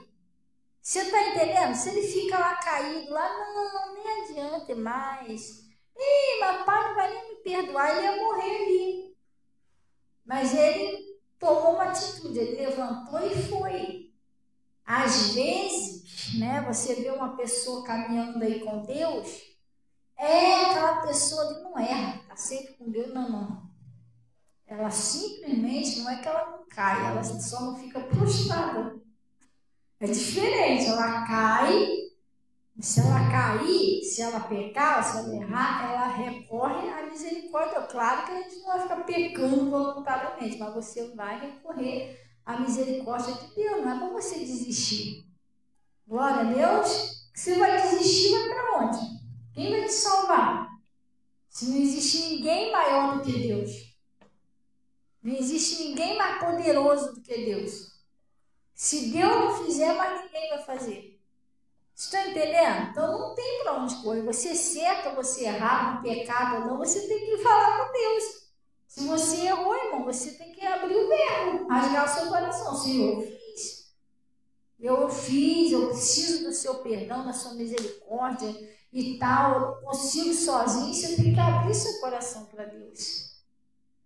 Você está entendendo? Se ele fica lá caído, lá, não, nem adianta mais. Mas pai não vai nem me perdoar, ele ia morrer ali. Mas ele tomou uma atitude, ele levantou e foi. Às vezes, né, você vê uma pessoa caminhando aí com Deus, aquela pessoa ali não erra, está sempre com Deus, não. Ela simplesmente, não é que ela não cai, ela só não fica prostrada. É diferente, ela cai, se ela cair, se ela pecar, se ela errar, ela recorre à misericórdia. Claro que a gente não vai ficar pecando voluntariamente, mas você vai recorrer a misericórdia de Deus, não é para você desistir. Glória a Deus. Você vai desistir, vai para onde? Quem vai te salvar? Se não existe ninguém maior do que Deus. Não existe ninguém mais poderoso do que Deus. Se Deus não fizer, mais ninguém vai fazer. Estão entendendo? Então não tem para onde correr. Você certo ou você errar, no pecado ou não, você tem que falar com Deus. Se você errou, irmão, você tem que abrir o verbo, rasgar o seu coração. Senhor, eu fiz, eu preciso do seu perdão, da sua misericórdia e tal. Eu não consigo sozinho. Você tem que abrir seu coração para Deus.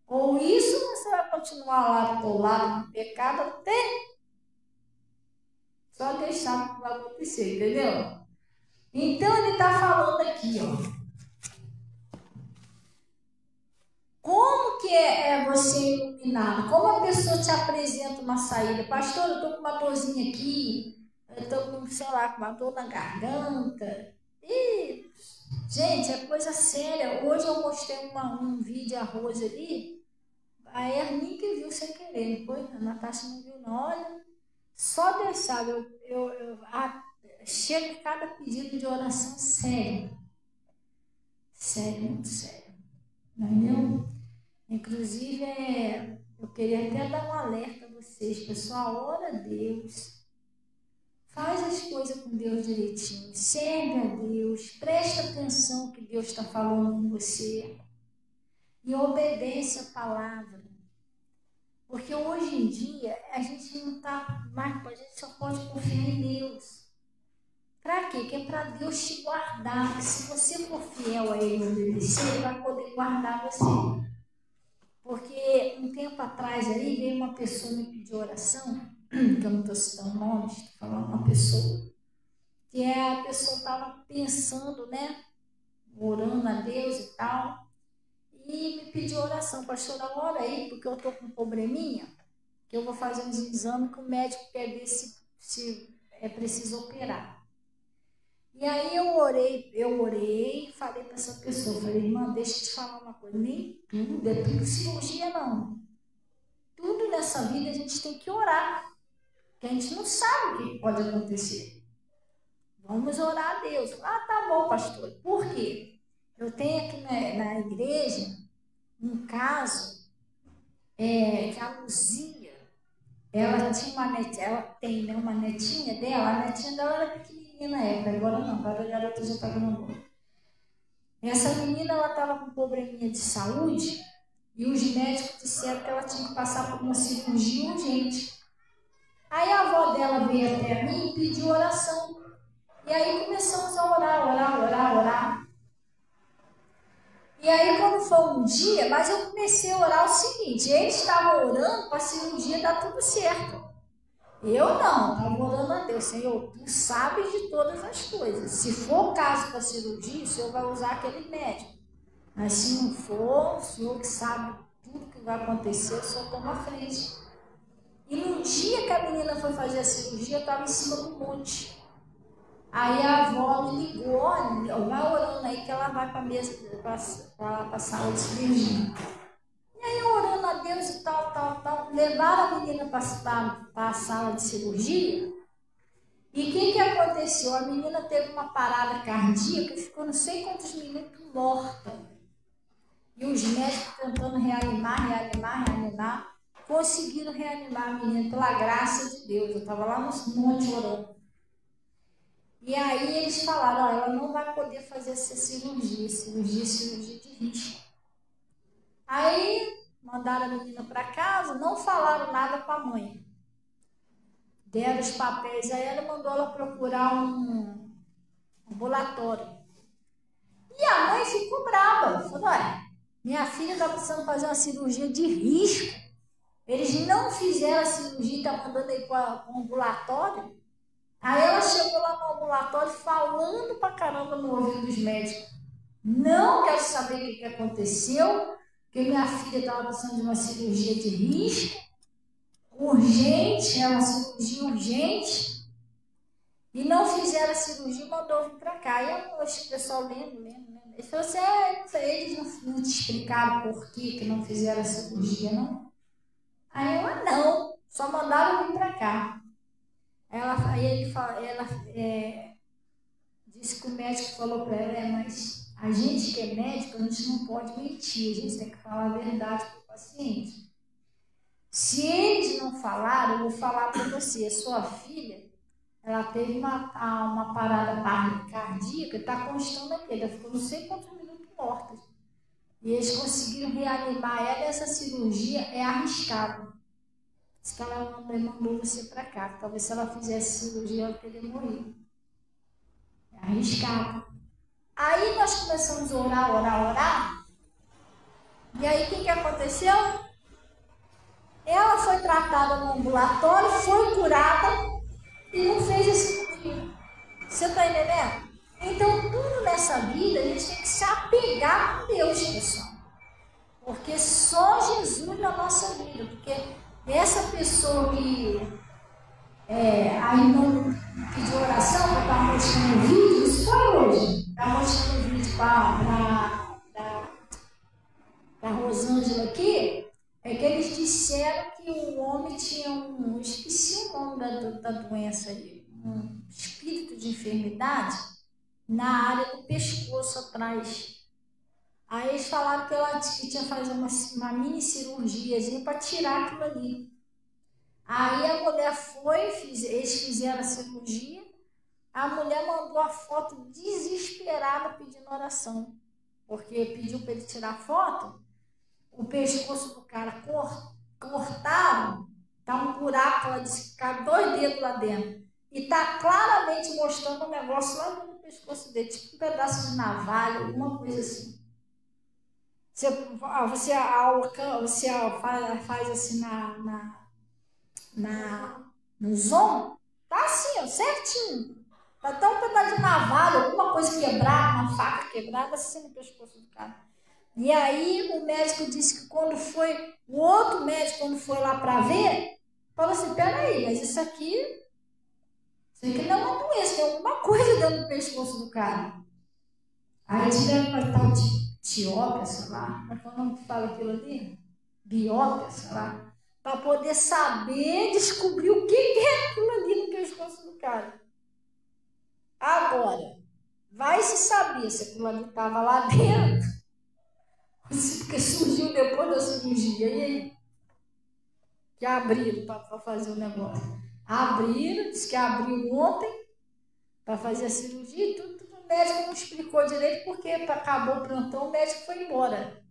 Ou isso você vai continuar lá do teu lado no pecado até só deixar o que vai acontecer, entendeu? Então ele está falando aqui, ó. Como que é você iluminado? Como a pessoa te apresenta uma saída? Pastor, eu estou com uma dorzinha aqui, eu estou com, sei lá, com uma dor na garganta. E, gente, é coisa séria. Hoje eu mostrei um vídeo de arroz ali, a Ermin que viu sem querer, foi? A Natasha não viu, não. Olha, só Deus sabe, chega cada pedido de oração sério. Sério, muito sério. Entendeu? Inclusive, eu queria até dar um alerta a vocês, pessoal, ora a Deus, faz as coisas com Deus direitinho, serve a Deus, presta atenção no que Deus está falando com você e obedece a palavra. Porque hoje em dia, a gente não está mais, a gente só pode confiar em Deus. Para quê? Que é para Deus te guardar. Porque se você for fiel a Ele e obedecer, Ele vai poder guardar você. Porque um tempo atrás aí veio uma pessoa me pedir oração, que eu não estou citando nomes, estou falando uma pessoa, que a pessoa estava pensando, né, orando a Deus e tal, e me pediu oração. Pastora, ora aí, porque eu estou com um probleminha, que eu vou fazer uns exames que o médico quer ver se é preciso operar. E aí eu orei, falei para essa pessoa, falei, irmã, deixa eu te falar uma coisa, nem tudo, é tudo cirurgia não. Tudo nessa vida a gente tem que orar, porque a gente não sabe o que pode acontecer. Vamos orar a Deus. Ah, tá bom, pastor. Por quê? Eu tenho aqui na igreja um caso que a Luzia, ela tinha ela tem, né, uma netinha dela, a netinha dela era pequenininha na época, agora não, agora a garota já está grandona. Essa menina, ela estava com um probleminha de saúde e os médicos disseram que ela tinha que passar por uma cirurgia urgente. Aí a avó dela veio até mim e pediu oração. E aí começamos a orar. E aí quando foi um dia, mas eu comecei a orar o seguinte, eles estavam orando para a cirurgia dar tudo certo. Eu não, estava orando a Deus, Senhor, tu sabes de todas as coisas. Se for caso para cirurgia, o Senhor vai usar aquele médico. Mas se não for, o Senhor que sabe tudo que vai acontecer, o Senhor toma a frente. E no dia que a menina foi fazer a cirurgia, eu estava em cima do monte. Aí a avó me ligou, olha, vai orando aí que ela vai para a mesa, para a sala de cirurgia. E aí eu orando a Deus e tal, levaram a menina para a sala de cirurgia. E o que aconteceu? A menina teve uma parada cardíaca e ficou não sei quantos minutos morta. E os médicos tentando reanimar, conseguiram reanimar a menina pela graça de Deus. Eu estava lá no monte orando. E aí eles falaram, ó, ela não vai poder fazer essa cirurgia de risco. Aí mandaram a menina para casa, não falaram nada com a mãe. Deram os papéis a ela, mandou ela procurar um ambulatório. E a mãe ficou brava, falou, olha, minha filha está precisando fazer uma cirurgia de risco. Eles não fizeram a cirurgia, está mandando aí para o ambulatório. Aí ela chegou lá no ambulatório falando pra caramba no ouvido dos médicos. Não quero saber o que aconteceu, porque minha filha estava precisando de uma cirurgia de risco, urgente, é uma cirurgia urgente, e não fizeram a cirurgia e mandou vir para cá. E o pessoal lendo. Ele falou assim, eles não te explicaram por que não fizeram a cirurgia, não? Aí eu, não. Só mandaram vir para cá. Ela disse que o médico falou para ela, mas a gente que é médico, a gente não pode mentir, a gente tem que falar a verdade para o paciente. Se eles não falaram, eu vou falar para você, a sua filha, ela teve uma parada cardíaca, está constando aqui, ela ficou não sei quantos minutos morta. E eles conseguiram reanimar ela, essa cirurgia é arriscada. Diz que ela mandou você para cá, talvez se ela fizesse cirurgia, ela teria morrido. É arriscado. Aí nós começamos a orar. E aí o que aconteceu? Ela foi tratada no ambulatório, foi curada e não fez esse cirurgia. Você está entendendo? Então, tudo nessa vida, a gente tem que se apegar com Deus, pessoal. Porque só Jesus na nossa vida. Porque essa pessoa que a irmã pediu oração para estar mostrando o vídeo, isso foi hoje. Está mostrando o vídeo para Rosângela aqui. É que eles disseram que o homem tinha eu esqueci o nome da doença ali, um espírito de enfermidade na área do pescoço atrás. Aí eles falaram que ela tinha que fazer uma mini cirurgiazinha para tirar aquilo ali. Aí a mulher foi, eles fizeram a cirurgia, a mulher mandou a foto desesperada pedindo oração, porque pediu para ele tirar foto. O pescoço do cara cortaram, tá um buraco, ela disse que cabe 2 dedos lá dentro. E tá claramente mostrando um negócio lá no pescoço dele, tipo um pedaço de navalha, alguma coisa assim. Você faz assim no zoom, tá assim, ó, certinho. Tá até um pedaço de navalha, alguma coisa quebrada, uma faca quebrada assim no pescoço do cara. E aí o médico disse que quando foi, o outro médico, quando foi lá para ver, falou assim, peraí, mas isso aqui não é uma doença, tem alguma coisa dentro do pescoço do cara. Aí tiveram para tal de tiópia, sei lá, como é que é o nome que fala aquilo ali? Biópia, sei lá, para poder saber, descobrir o que é aquilo ali no pescoço do cara. Agora, vai se saber se aquilo ali estava lá dentro, porque surgiu depois da cirurgia, e aí? Que abriram para fazer o negócio. Abriram, disse que abriu ontem para fazer a cirurgia e tudo. O médico não explicou direito porque acabou o plantão, o médico foi embora.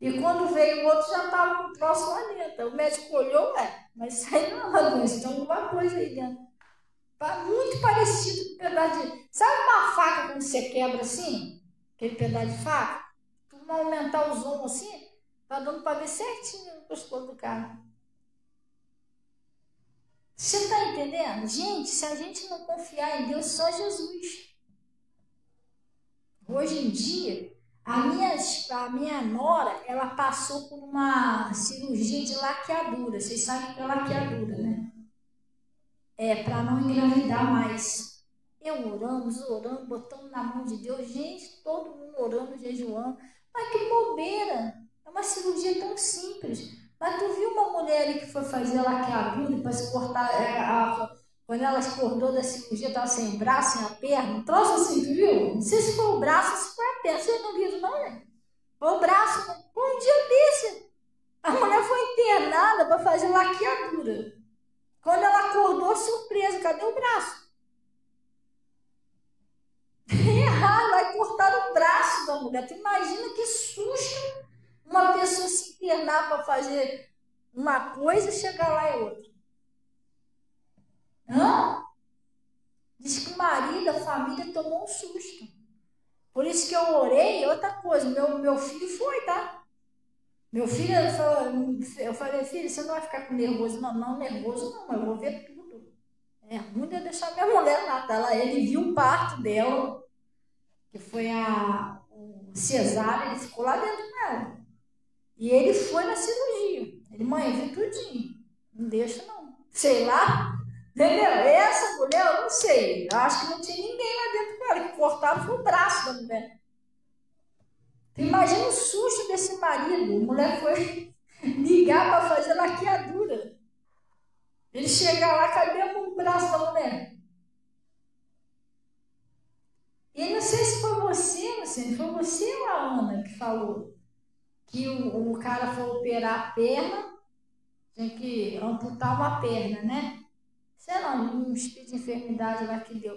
E quando veio o outro já estava com o troço lá dentro. O médico olhou, mas isso aí não é uma doença, tem alguma coisa aí dentro. Muito parecido com um pedaço de... Sabe uma faca quando você quebra assim? Aquele pedaço de faca? Vamos aumentar o zoom assim, tá dando para ver certinho no pescoço do cara. Você está entendendo? Gente, se a gente não confiar em Deus, só Jesus. Hoje em dia, a minha nora, ela passou por uma cirurgia de laqueadura. Vocês sabem o que é laqueadura, né? É para não engravidar mais. Oramos, botamos na mão de Deus. Gente, todo mundo orando, jejuando. Mas que bobeira! É uma cirurgia tão simples. Mas tu viu uma mulher ali que foi fazer laqueadura para se cortar, quando ela acordou da cirurgia, estava sem braço, sem a perna, um troço assim, tu viu? Não sei se foi o braço ou se foi a perna. Vocês não viram, não, né? Foi o braço. Um dia desse, a mulher foi internada para fazer laqueadura. Quando ela acordou, surpresa, cadê o braço? Errado, vai cortar o braço da mulher. Tu imagina que susto uma pessoa se internar para fazer uma coisa e chegar lá é outra. Diz que o marido, a família tomou um susto. Por isso que eu orei, outra coisa, meu filho foi, tá? Meu filho, eu falei, filho, você não vai ficar com nervoso? Não, nervoso não, eu vou ver tudo. É ruim de eu deixar minha mulher lá, tá? Ele viu o parto dela, que foi o cesárea, ele ficou lá dentro com ela. E ele foi na cirurgia. Ele, mãe, eu vi tudinho. Não deixa, não. Sei lá. Entendeu? Essa mulher, eu não sei. Eu acho que não tinha ninguém lá dentro com ela. Que cortava foi o braço da mulher. Imagina o susto desse marido. A mulher foi ligar para fazer laqueadura. Ele chega lá, cadê o braço da mulher? E não sei se foi você, não sei, foi você ou a Ana que falou que o cara foi operar a perna, tinha que amputar uma perna, né? Sei lá, um espírito de enfermidade lá que deu.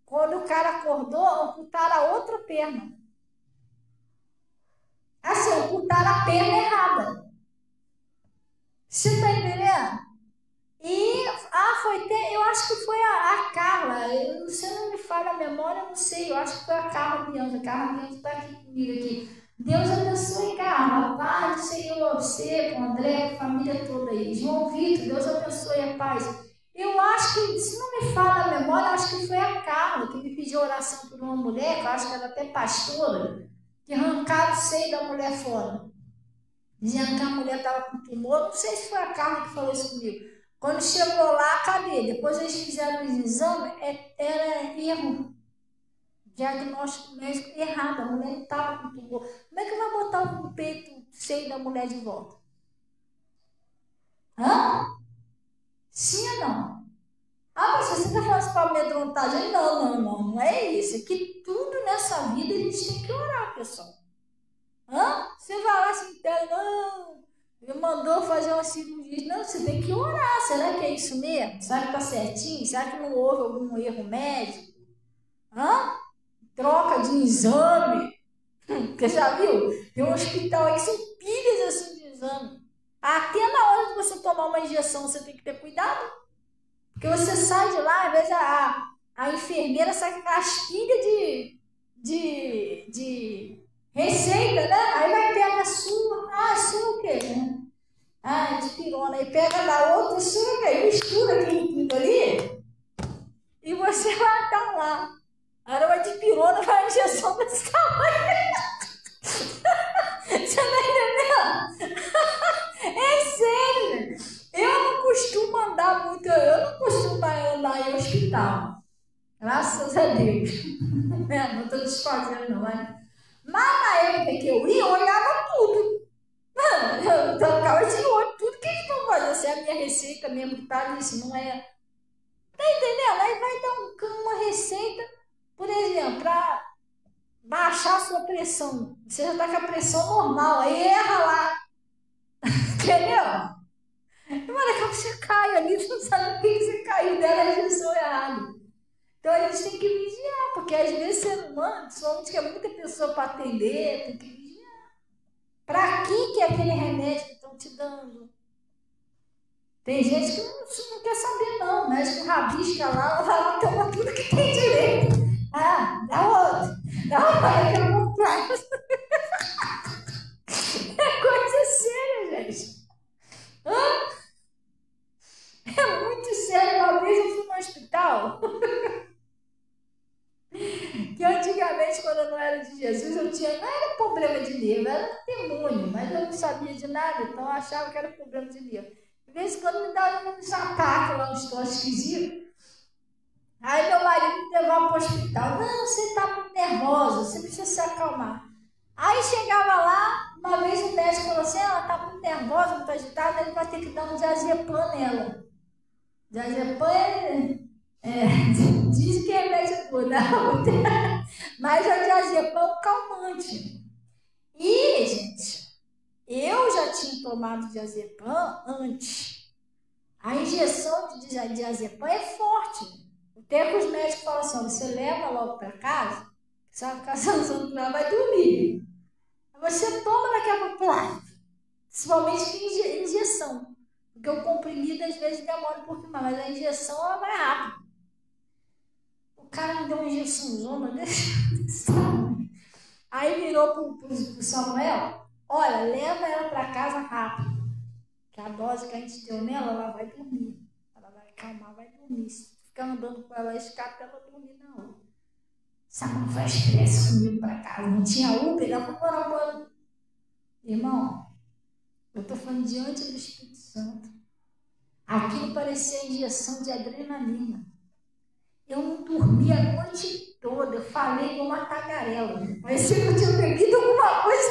Quando o cara acordou, amputaram a outra perna. Assim, amputaram a perna errada. Você está entendendo? E, eu acho que foi a Carla, se não me falha a memória, eu não sei, eu acho que foi a Carla Bianca. A Carla Bianca está aqui comigo aqui. Deus abençoe, Carla. Paz do Senhor, você, com o André, com a família toda aí. João Vitor, Deus abençoe a paz. Eu acho que, se não me falha a memória, eu acho que foi a Carla que me pediu oração por uma mulher, que eu acho que era até pastora, que arrancaram o seio da mulher fora. Dizendo que a mulher estava com tumor. Não sei se foi a Carla que falou isso comigo. Quando chegou lá, cadê? Depois eles fizeram os exames, era erro. Diagnóstico médico errado. A mulher não estava com tumor. Como é que vai botar o peito cheio da mulher de volta? Hã? Sim ou não? Ah, mas você está falando isso para amedrontar? Não é isso. É que tudo nessa vida a gente tem que orar, pessoal. Hã? Você vai lá assim, não, me mandou fazer uma cirurgia. Não, você tem que orar. Será que é isso mesmo? Será que está certinho? Será que não houve algum erro médico? Hã? Troca de exame. Você já viu? Tem um hospital aí que são pilhas assim de exame. Até na hora de você tomar uma injeção, você tem que ter cuidado. Porque você sai de lá, às vezes a enfermeira sai com as pilhas de receita, né? Aí vai pegar a sua. Ah, sua o quê? Ah, de pirona. Aí pega da outra, sua o quê? Mistura aquilo tudo ali. E você vai estar lá. Agora vai de pirona, vai injeção desse tamanho. Você tá entendendo? É sério. Eu não costumo andar muito. Eu não costumo andar em hospital. Graças a Deus. Não estou desfazendo, não. Mas na época que eu ia, eu olhava tudo. Eu tocava de olho, tudo que eles estão fazendo. Se é a minha receita mesmo que está ali, se não é. Tá entendendo? Aí vai dar uma receita, por exemplo, para baixar a sua pressão. Você já está com a pressão normal, aí erra lá. Entendeu? E uma hora que você cai ali, você não sabe o que você caiu dela, a injeção errada. Então a gente tem que vigiar, porque às vezes ser humano, principalmente que é muita pessoa para atender, tem que vigiar. Para que é aquele remédio que estão te dando? Tem gente que não quer saber, não. O médico rabisca lá, vai lá tomar tudo que tem direito. Ah, dá outro. Dá outro, que eu vou atrás. É coisa séria, gente. Hã? É muito sério. Uma vez eu fui no hospital. Que antigamente, quando eu não era de Jesus, não era problema de nervo, era demônio, mas eu não sabia de nada, então eu achava que era problema de nervo. De vez em quando me dava uns ataques lá, uns troços esquisitos. Aí meu marido me levava para o hospital. Não, você está muito nervosa, você precisa se acalmar. Aí chegava lá, uma vez o médico falou assim, ela está muito nervosa, muito agitada, ele vai ter que dar um diazepam nela. Diazepam diz que é médico, não. Mas o diazepam é um calmante. E, gente, eu já tinha tomado diazepam antes. A injeção de diazepam é forte. Até que os médicos falam assim, você leva logo para casa, você vai ficar usando para vai dormir. Você toma daqui a pouco, principalmente injeção. Porque o comprimido às vezes demora um pouquinho mais, mas a injeção ela vai rápido. O cara me deu uma injeçãozona desse tamanho. Aí virou pro Samuel, olha, leva ela para casa rápido. Que a dose que a gente deu nela, ela vai dormir. Ela vai acalmar, vai dormir. Se ficar andando com ela, escapa ela dormir, não. Samuel foi estresse comigo para casa. Não tinha Uber, ela foi para o banho. Irmão, eu estou falando diante do Espírito Santo. Aquilo parecia injeção de adrenalina. Eu não dormi a noite toda. Eu falei como uma tagarela. Parecia que eu tinha bebido alguma coisa.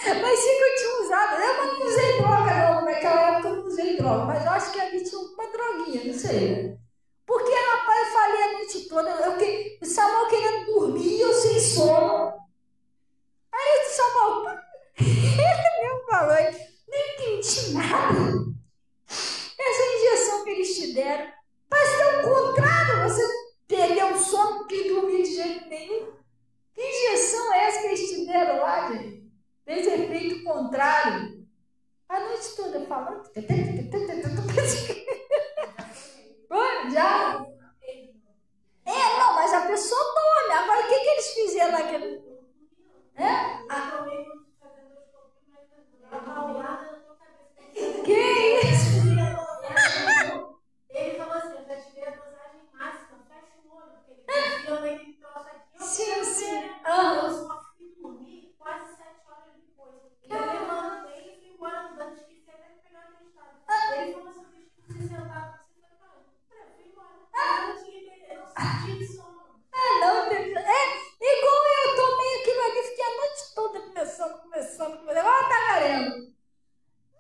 Parecia que eu tinha usado. Eu não usei droga, não. Naquela época eu não usei droga, mas eu acho que ali tinha uma droguinha, não sei. Porque, rapaz, eu falei a noite toda, o Samuel querendo dormir, eu sem sono. Aí o Samuel, ele mesmo falou, nem entendi nada. Essa injeção que eles te deram, parece que é o contrário, você perdeu o sono porque dormir de jeito nenhum. Que injeção é essa que eles te deram lá, gente? Fez efeito contrário. A noite toda falando. Já. Não, mas a pessoa dorme. Agora, o que eles fizeram naquele. Que isso? Ele falou assim: eu já tive a dosagem máxima, fecha o olho, porque ele confia naquele troço aqui. Sim. Eu só fui dormir quase 7 horas depois. E eu levantei e fui embora andando, esqueci até de pegar o estado. Ele falou assim: eu tive que se sentar com você. Eu fui embora. Eu não senti de sono. Igual eu tomei aquilo ali, fiquei a noite toda começando, tagarelo.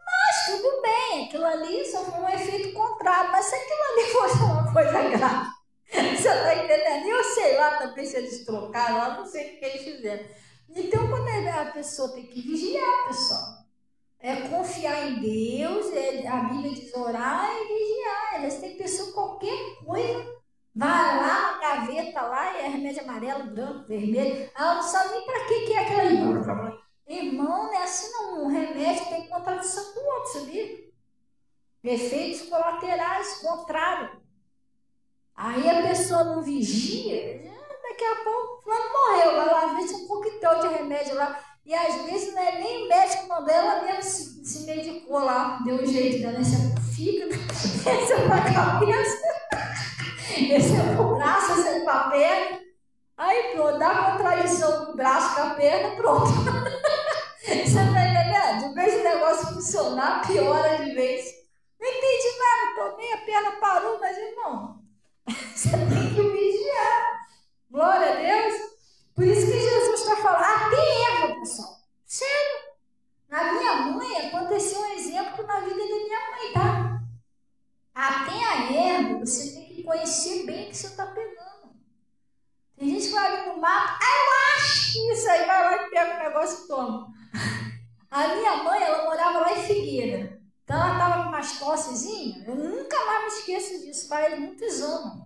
Mas tudo bem, aquilo ali só foi um efeito contrário, mas se aquilo ali fosse uma coisa grave, você está entendendo? Eu sei lá também se eles trocaram, eu não sei o que eles fizeram. Então, quando a pessoa tem que vigiar, pessoal, é confiar em Deus, a Bíblia diz orar e vigiar. Eles têm pessoa qualquer coisa. Vai lá na gaveta lá e é remédio amarelo, branco, vermelho. Ela não sabe nem para que é aquela aí. Irmão, não é assim não. Um remédio tem contradição com o outro, sabia? Efeitos colaterais, contrário. Aí a pessoa não vigia, daqui a pouco o fulano morreu. Vai lá ver se um coquetel de remédio lá. E às vezes não é nem o médico mandou, ela mesmo se medicou lá, deu um jeito dela. Esse é pro fígado, esse é pra cabeça. Esse é pro braço, esse é pra perna. Aí pronto, dá contradição do braço com a perna, pronto. Você tá entendendo? De vez o negócio funcionar, piora de vez. Não entendi nada, tomei, a perna parou, mas irmão, você tem que vigiar. Glória a Deus. Por isso que Jesus está falando, até Eva, pessoal. Sério. Na minha mãe aconteceu um exemplo na vida da minha mãe, tá? Até a erva, você tem que conhecer bem o que você está pegando. Tem gente que vai ali no mato, eu acho que isso aí, vai lá e pega o negócio e toma. A minha mãe, ela morava lá em Figueira. Então ela estava com umas tossezinhas, eu nunca mais me esqueço disso, faz muitos anos.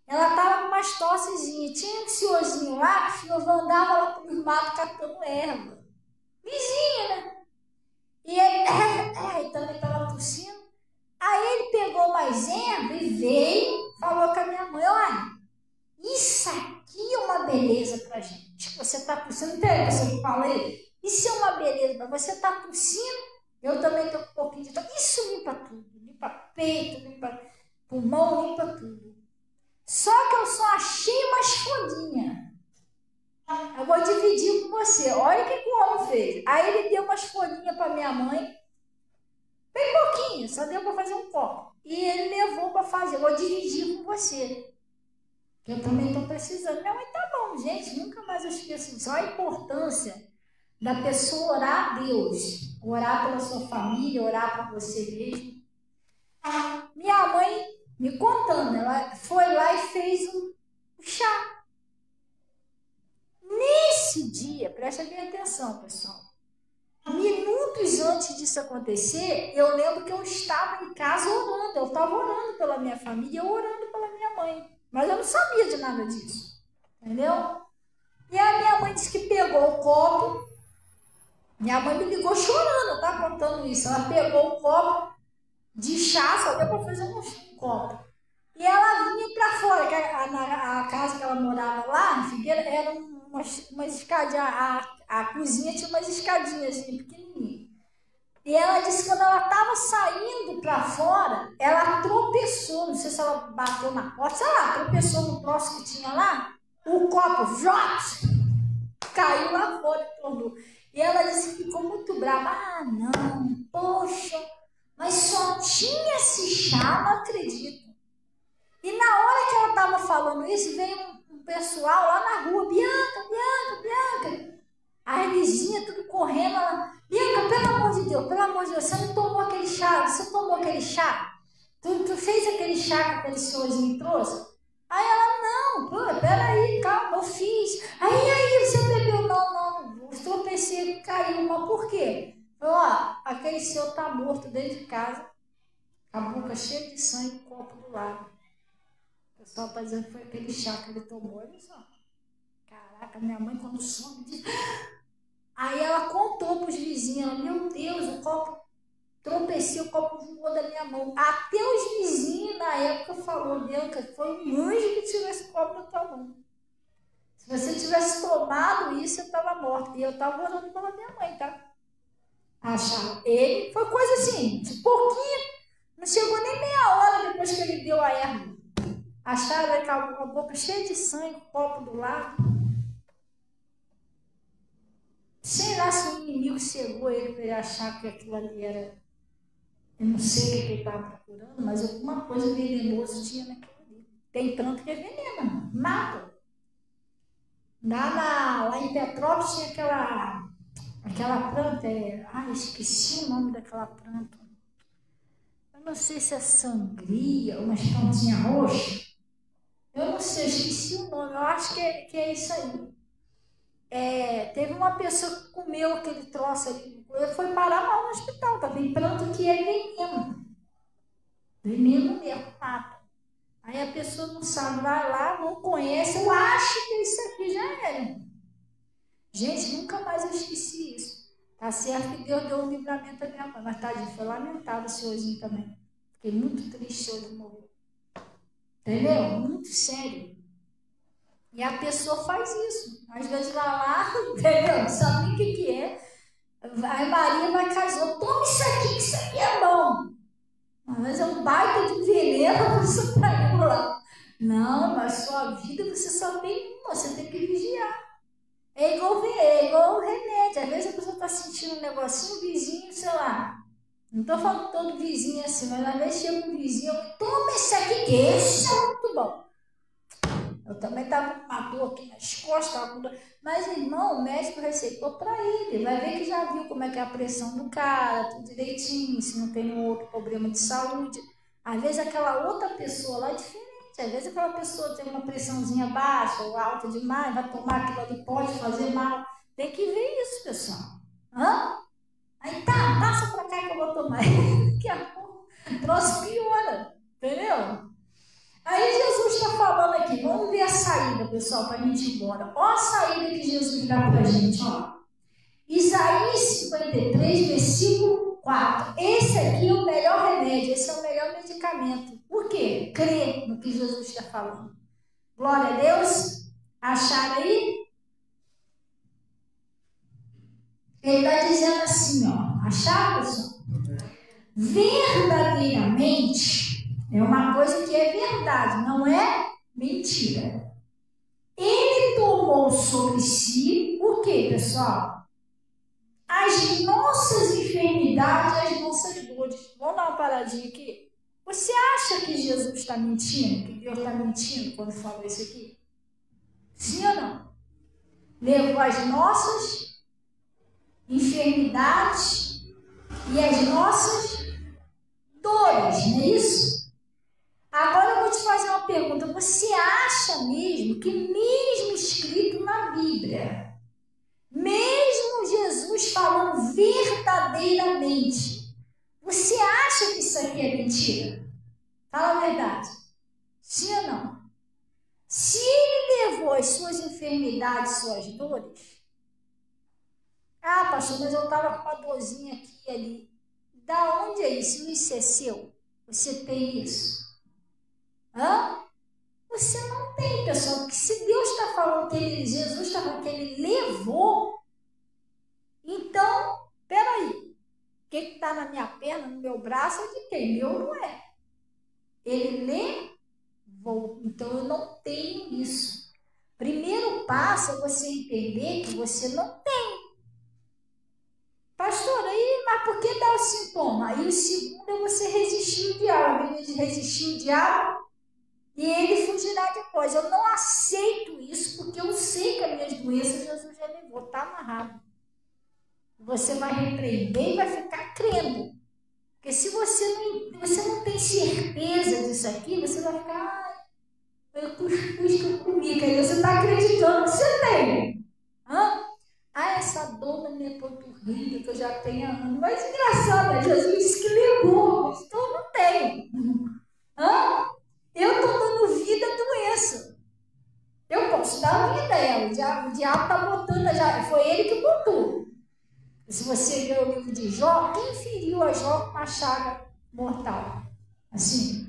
Ela estava com umas tossezinhas, tinha um senhorzinho lá que andava lá pelos matos catando erva. Vizinha, né? E ele também estava tossindo. Aí ele pegou mais erva e veio, falou com a minha mãe, olha, isso aqui é uma beleza pra gente. Você está tossindo, entende? Você fala aí, isso é uma beleza, mas você está tossindo, eu também estou com um pouquinho de tosse. Isso limpa tudo, limpa peito, limpa pulmão, limpa tudo. Só que eu só achei umas folhinhas. Eu vou dividir com você. Olha o que o homem fez. Aí ele deu umas folhinhas para minha mãe. Bem pouquinho, só deu para fazer um copo. E ele levou para fazer. Eu vou dividir com você. Eu também estou precisando. Minha mãe, tá bom, gente. Nunca mais eu esqueço disso. Olha a importância da pessoa orar a Deus. Orar pela sua família, orar por você mesmo. Minha mãe, me contando, ela foi lá e fez um chá. Nesse dia, presta bem atenção, pessoal. Minutos antes disso acontecer, eu lembro que eu estava em casa orando. Eu estava orando pela minha família, eu orando pela minha mãe. Mas eu não sabia de nada disso. Entendeu? E a minha mãe disse que pegou o copo. Minha mãe me ligou chorando, tá contando isso. Ela pegou o copo de chá, só deu para fazer um copo. E ela vinha para fora, que a casa que ela morava lá, em Figueira, era umas escadinhas, a cozinha tinha umas escadinhas pequenininhas. E ela disse que quando ela estava saindo para fora, ela tropeçou, não sei se ela bateu na porta, sei lá, tropeçou no troço que tinha lá, o copo, caiu lá fora e tornou. E ela disse que ficou muito brava. Ah, não, poxa, mas só tinha esse chá, não acredito. E na hora que ela estava falando isso, veio um pessoal lá na rua, Bianca. As vizinhas tudo correndo, ela, Bianca, pelo amor de Deus, você não tomou aquele chá, você tomou aquele chá? Tu fez aquele chá que aquele senhorzinho trouxe? Aí ela, não, peraí, calma, eu fiz. Aí, você bebeu? Não, eu tropecei, caiu, mas por quê? Falou, ó, aquele senhor tá morto dentro de casa, a boca cheia de sangue, o copo do lado. O pessoal tá dizendo que foi aquele chá que ele tomou, olha só. Caraca, minha mãe quando soube disso. Aí ela contou para os vizinhos, ela, meu Deus, o copo, tropecei, o copo voou da minha mão. Até os vizinhos na época falaram, Bianca, foi um anjo que tirou esse copo da tua mão. Se você tivesse tomado isso, eu estava morta. E eu estava orando pela minha mãe, tá? Acharam ele, foi coisa assim, de pouquinho, não chegou nem meia hora depois que ele deu a erva. Acharam ele com a boca cheia de sangue, o copo do lado. Sei lá se o inimigo cegou ele para ele achar que aquilo ali era... Eu não sei o que ele estava procurando, mas alguma coisa venenosa tinha naquilo ali. Tem planta que é veneno, mata. Lá em Petrópolis tinha aquela planta, esqueci o nome daquela planta. Eu não sei se é sangria, umas plantinhas roxas. Eu não sei, esqueci o nome, eu acho que é isso aí. Teve uma pessoa que comeu aquele troço ali, foi parar lá no hospital, tá vendo? Planta que é veneno. Veneno mesmo, mata. Aí a pessoa não sabe, vai lá, não conhece, eu acho que isso aqui já era. Gente, nunca mais eu esqueci isso. Tá certo que Deus deu um livramento à minha mãe, mas tadinho, foi lamentável o senhorzinho também. Fiquei muito triste, o senhorzinho morreu. Entendeu? Muito sério. E a pessoa faz isso. Às vezes vai lá, entendeu? Não sabe nem o que é. Aí Maria vai casar, toma isso aqui, que isso aqui é bom. Mas é um baita de veneno, você está indo lá. Não, mas sua vida você só tem uma, você tem que vigiar. É igual remédio. Às vezes a pessoa está sentindo um negocinho, o vizinho, sei lá. Não estou falando todo vizinho assim, mas às vezes chega um vizinho, toma esse aqui, que esse é muito bom. Eu também estava com uma dor aqui nas costas, mas irmão, o médico receitou para ele. Vai ver que já viu como é que é a pressão do cara, tudo direitinho, se não tem nenhum outro problema de saúde. Às vezes aquela outra pessoa lá é diferente. Às vezes aquela pessoa tem uma pressãozinha baixa ou alta demais, vai tomar aquilo ali, pode fazer mal. Tem que ver isso, pessoal. Aí tá, passa para cá que eu vou tomar. Daqui a pouco, o troço piora, entendeu? Aí Jesus está falando aqui, vamos ver a saída, pessoal, para a gente ir embora. Olha a saída que Jesus dá para a gente, ó. Isaías 53, versículo 4. Esse aqui é o melhor remédio, esse é o melhor medicamento. Por quê? Crer no que Jesus está falando. Glória a Deus. Acharam aí? Ele está dizendo assim, ó. Acharam, pessoal? Verdadeiramente... É uma coisa que é verdade, não é mentira. Ele tomou sobre si, o quê, pessoal? As nossas enfermidades, as nossas dores. Vamos dar uma paradinha aqui. Você acha que Jesus está mentindo? Que Deus está mentindo quando falou isso aqui? Sim ou não? Levou as nossas enfermidades e as nossas dores, não é isso? Agora eu vou te fazer uma pergunta. Você acha mesmo que mesmo escrito na Bíblia, mesmo Jesus falando verdadeiramente, você acha que isso aqui é mentira? Fala a verdade. Sim ou não? Se ele levou as suas enfermidades, suas dores... pastor, mas eu estava com uma dorzinha aqui e ali. Da onde é isso? Isso é seu? Você tem isso? Você não tem, pessoal, porque se Deus está falando que Jesus está falando que ele levou, então, peraí, o que está na minha perna, no meu braço é de quem? Meu não é. Ele levou, então eu não tenho isso. Primeiro passo é você entender que você não tem. Pastor, aí, mas por que dá o sintoma? Aí o segundo é você resistir o diabo. A Bíblia diz resistir o diabo e ele fugirá depois. Eu não aceito isso porque eu sei que as minhas doenças Jesus já levou, está amarrado. Você vai repreender e vai ficar crendo. Porque se você não tem certeza disso aqui, você vai ficar, foi o cuscuz que eu comi. Quer dizer, você está acreditando que você tem. Essa dor na minha panturrilha que eu já tenho há anos. Mas engraçado, Jesus disse que levou, então eu não tenho. Eu estou dando vida à doença. Eu posso dar vida a ela. O diabo está botando, foi ele que botou. Se você ler o livro de Jó, quem feriu a Jó com uma chaga mortal? Assim,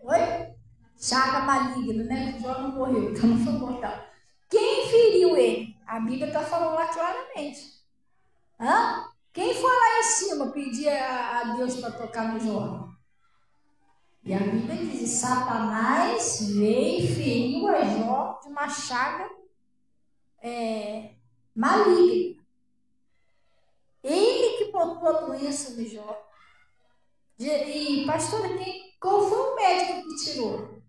oi? Chaga maligna, né? Jó não morreu, então não foi mortal. Quem feriu ele? A Bíblia está falando lá claramente. Quem foi lá em cima pedir a Deus para tocar no Jó? E a Bíblia diz: Satanás veio e feriu a Jó de uma chaga maligna. Ele que botou a doença no Jó. E, pastora, qual foi o médico que tirou?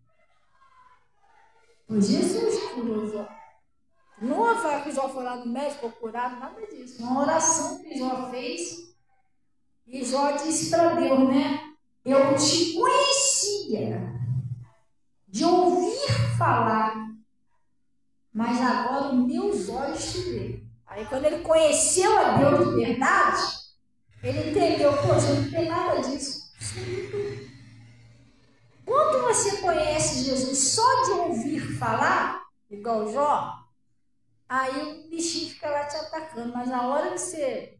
Foi Jesus que curou o Jó. Não foi que o Jó foi lá no médico curado, nada disso. Uma oração que Jó fez. E Jó disse para Deus, né? Eu te conhecia de ouvir falar, mas agora os meus olhos te veem. Aí quando ele conheceu a Deus de verdade, ele entendeu, poxa, não tem nada disso. Quando você conhece Jesus só de ouvir falar, igual Jó, aí o bichinho fica lá te atacando. Mas na hora que você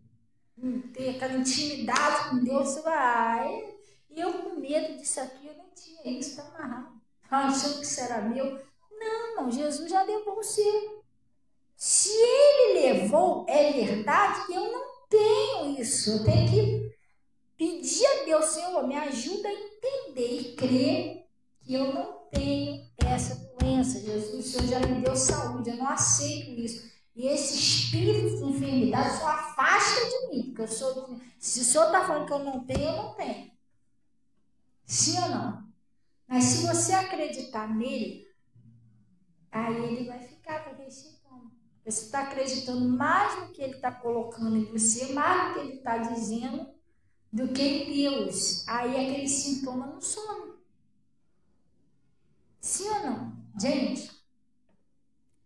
tem aquela intimidade com Deus, você vai... E eu com medo disso aqui, eu nem tinha isso, está amarrado. Achando que isso era meu. Não, Jesus já levou o seu. Se ele levou, é verdade, eu não tenho isso. Eu tenho que pedir a Deus, Senhor, me ajuda a entender e crer que eu não tenho essa doença. Jesus, o Senhor já me deu saúde, eu não aceito isso. E esse espírito de enfermidade só afasta de mim. Porque se o Senhor está falando que eu não tenho. Sim ou não? Mas se você acreditar nele, aí ele vai ficar com aquele sintoma. Você está acreditando mais no que ele está colocando em você, mais no que ele está dizendo, do que em Deus. Aí aquele sintoma não some. Sim ou não? Gente,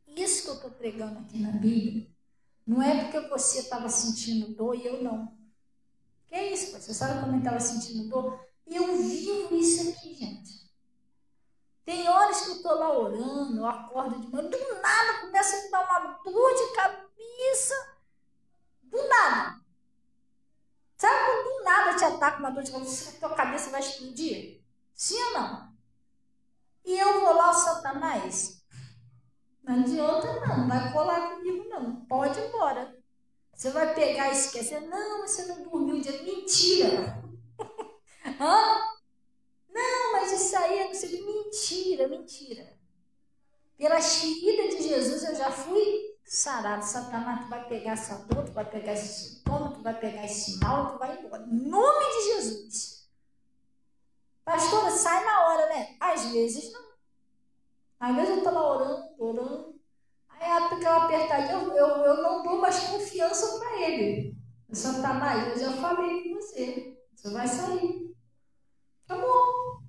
isso que eu estou pregando aqui na Bíblia, não é porque você estava sentindo dor e eu não. Que é isso? Você sabe como eu estava sentindo dor? Eu vivo isso aqui, gente. Tem horas que eu estou lá orando, eu acordo de manhã, do nada começa a me dar uma dor de cabeça. Do nada. Sabe quando do nada te ataca uma dor de cabeça, a tua cabeça vai explodir? Sim ou não? E eu vou lá, Satanás? Não adianta não vai colar comigo não. Pode ir embora. Você vai pegar e esquecer. Não, você não dormiu o dia. Mentira. Não, mas isso aí é mentira. Pelas feridas de Jesus eu já fui sarado. Satanás, tu vai pegar essa dor, tu vai pegar esse sintoma, tu vai pegar esse mal, tu vai embora. Em nome de Jesus. Pastora, sai na hora, né? Às vezes não. Às vezes eu estou lá orando. Aí aquela apertadinha, eu não dou mais confiança para ele. Satanás, eu já falei com você. Você vai sair. Acabou.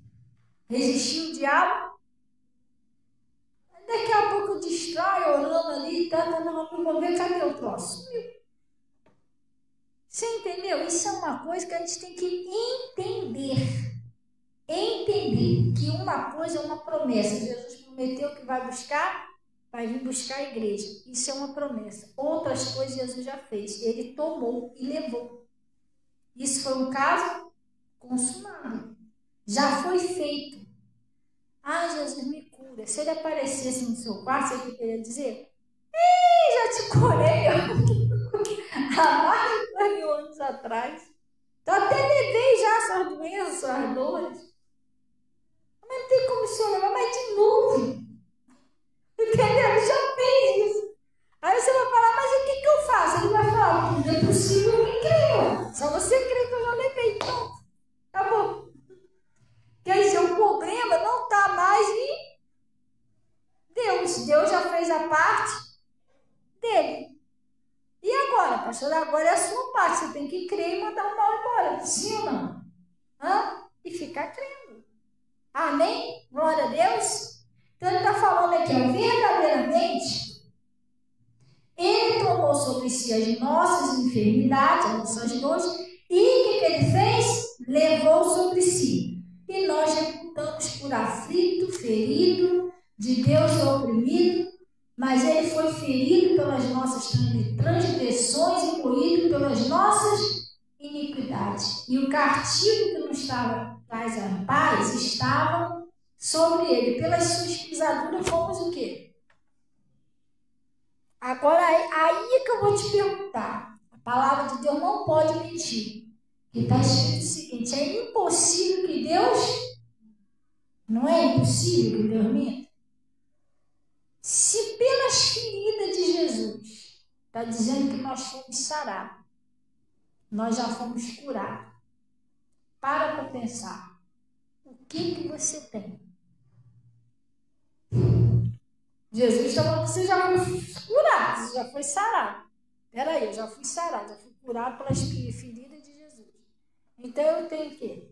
Resistiu o diabo. Daqui a pouco eu distraio, orando ali, vou ver cadê o próximo. Você entendeu? Isso é uma coisa que a gente tem que entender. Entender que uma coisa é uma promessa. Jesus prometeu que vai vir buscar a igreja. Isso é uma promessa. Outras coisas Jesus já fez. Ele tomou e levou. Isso foi um caso consumado. Já foi feito. Jesus me cura. Se ele aparecesse no seu quarto, você queria dizer? Já te curei. Há mais de 2.000 anos atrás. Então até levei já suas doenças, suas dores. Mas não tem como o senhor levar, mas de novo. Entendeu? Ele já fez isso. Aí você vai falar, mas o que eu faço? Ele vai falar, não é possível, eu nem creio. Só você crê que eu já levei. Pronto. Acabou. Quer dizer, o problema não está mais em Deus. Deus já fez a parte dele. pastor, agora é a sua parte, você tem que crer e mandar o mal embora, sim ou não? E ficar crendo. Amém? Glória a Deus. Então ele está falando aqui, ó, verdadeiramente, ele tomou sobre si as nossas enfermidades, as nossas dores, e o que ele fez? Levou sobre si. E nós reputamos por aflito, ferido, de Deus oprimido, mas ele foi ferido pelas nossas transgressões e moído pelas nossas iniquidades. E o castigo que nos traz a paz estava sobre ele. Pelas suas pisaduras fomos o quê? Agora, aí é que eu vou te perguntar. A palavra de Deus não pode mentir. E está escrito o seguinte, é impossível que Deus... Não é impossível que Deus minta? Se pelas feridas de Jesus, está dizendo que nós fomos sarados, nós já fomos curados. Para pensar. O que você tem? Jesus está falando que você já foi curado, você já foi sarado. Peraí, eu já fui sarado, já fui curado pelas feridas de Jesus. Então eu tenho o quê?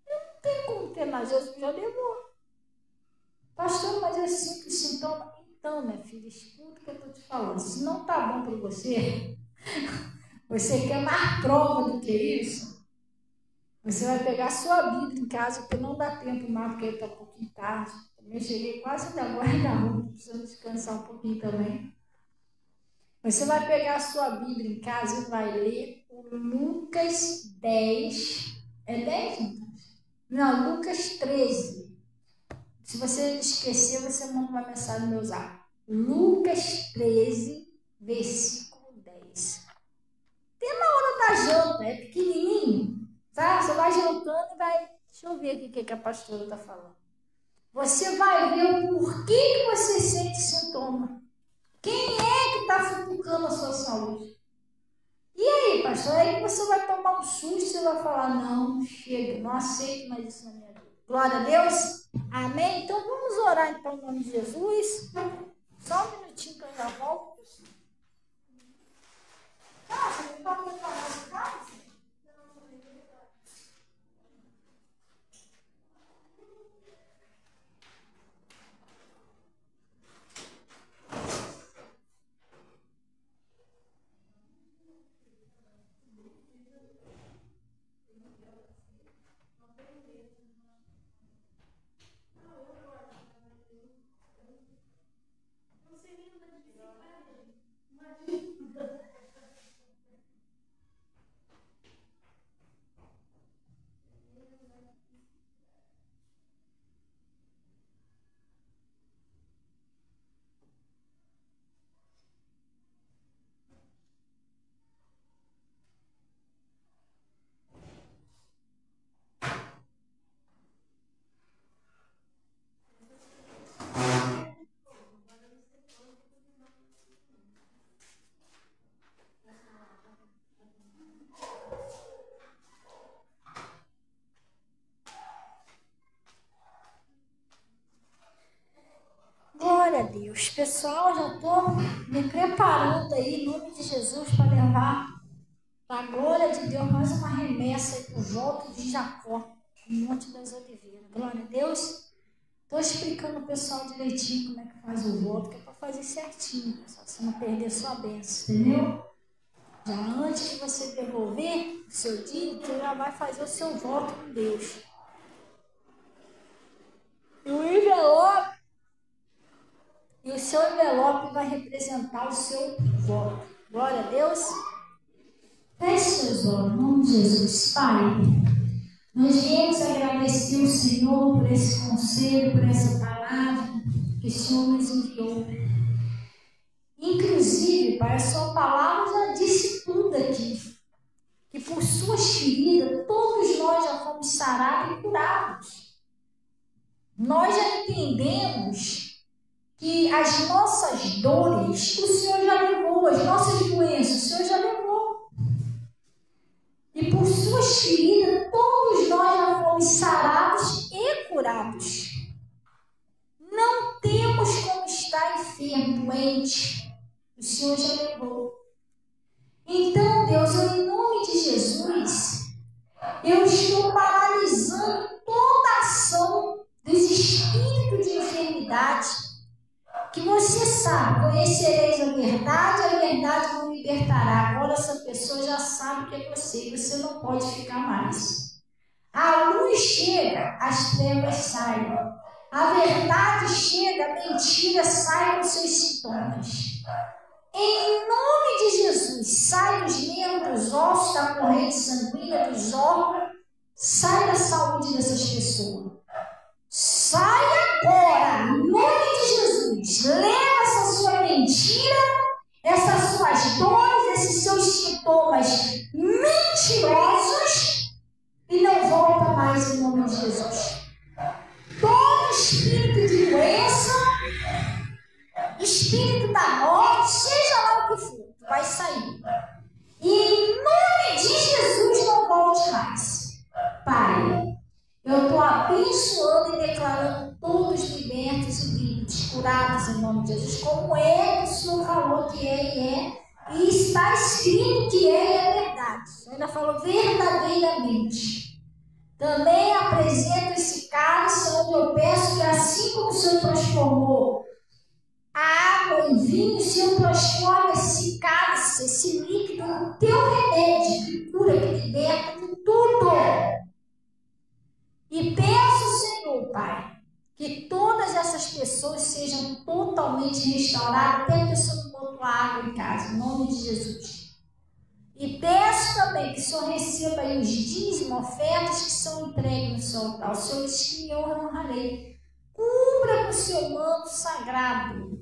Eu não tenho como ter mais, Jesus já levou. Pastor, mas eu sinto sintoma. Então, minha filha, escuta o que eu estou te falando. Se não está bom para você, você quer mais prova do que isso? Você vai pegar a sua Bíblia em casa, porque não dá tempo mais, porque está um pouquinho tarde. Eu cheguei quase da guarda-roupa, precisando descansar um pouquinho também. Você vai pegar a sua Bíblia em casa e vai ler o Lucas 10. É 10? Não, Lucas 13. Se você esquecer, você manda uma mensagem no meu zap. Lucas 13, versículo 10. Tem na hora da janta, é pequenininho. Tá? Você vai jantando e vai... Deixa eu ver aqui o que a pastora está falando. Você vai ver o porquê que você sente sintoma. Quem é que está futucando a sua saúde? E aí, pastor? Aí que você vai tomar um susto e vai falar, não, chega, não aceito mais isso na minha vida. Glória a Deus. Amém? Então vamos orar então em nome de Jesus. Só um minutinho que eu já volto. Você não está preparando de casa? Glória a Deus. Pessoal, já estou me preparando aí, em nome de Jesus, para levar para a glória de Deus mais uma remessa aí para o voto de Jacó, no Monte das Oliveiras. Glória a Deus. Estou explicando o pessoal direitinho como é que faz o voto, que é para fazer certinho, pessoal, você não perder sua bênção, entendeu? Já antes de você devolver o seu dia, você já vai fazer o seu voto com Deus. E o envelope, e o seu envelope vai representar o seu voto. Glória a Deus. Feche seus olhos, em nome de Jesus. Pai, nós viemos agradecer o Senhor por esse conselho, por essa palavra que o Senhor nos enviou. Inclusive, Pai, a sua palavra já disse tudo aqui. Que por suas feridas, todos nós já fomos sarados e curados. Nós já entendemos que as nossas dores, o Senhor já levou, as nossas doenças, o Senhor já levou. E por suas feridas, todos nós já fomos sarados e curados. Não temos como estar enfermo, doente. O Senhor já levou. Então, Deus, em nome de Jesus, eu estou paralisando toda a ação dos espíritos de enfermidade, que você sabe, conhecereis a verdade vos libertará. Agora essa pessoa já sabe o que é você não pode ficar mais. A luz chega, as trevas saem. A verdade chega, a mentira sai com seus sintomas. Em nome de Jesus, sai dos membros, dos ossos, da corrente sanguínea, dos órgãos, sai da saúde dessas pessoas. Sai agora, em nome de Jesus. Leva essa sua mentira, essas suas dores, esses seus sintomas mentirosos e não volta mais em nome de Jesus. Todo espírito de doença, espírito da morte, seja lá o que for, vai sair. E em nome de Jesus não volte mais. Pai, eu estou abençoando e declarando todos libertos e livres, curados em nome de Jesus, como é que o Senhor falou que é e é, e está escrito que é e é verdade. O Senhor ainda falou verdadeiramente. Também apresento esse cálice onde eu peço que assim como o Senhor transformou a água em vinho, o Senhor transforma esse cálice, esse líquido no teu remédio, que cura, que liberta de tudo. E peço, Senhor, Pai, que todas essas pessoas sejam totalmente restauradas, até a pessoa que botou água em casa, em nome de Jesus. E peço também que o Senhor receba aí os dízimos, ofertas que são entregues no seu altar. O Senhor diz que eu honrarei. Cubra com o seu manto sagrado.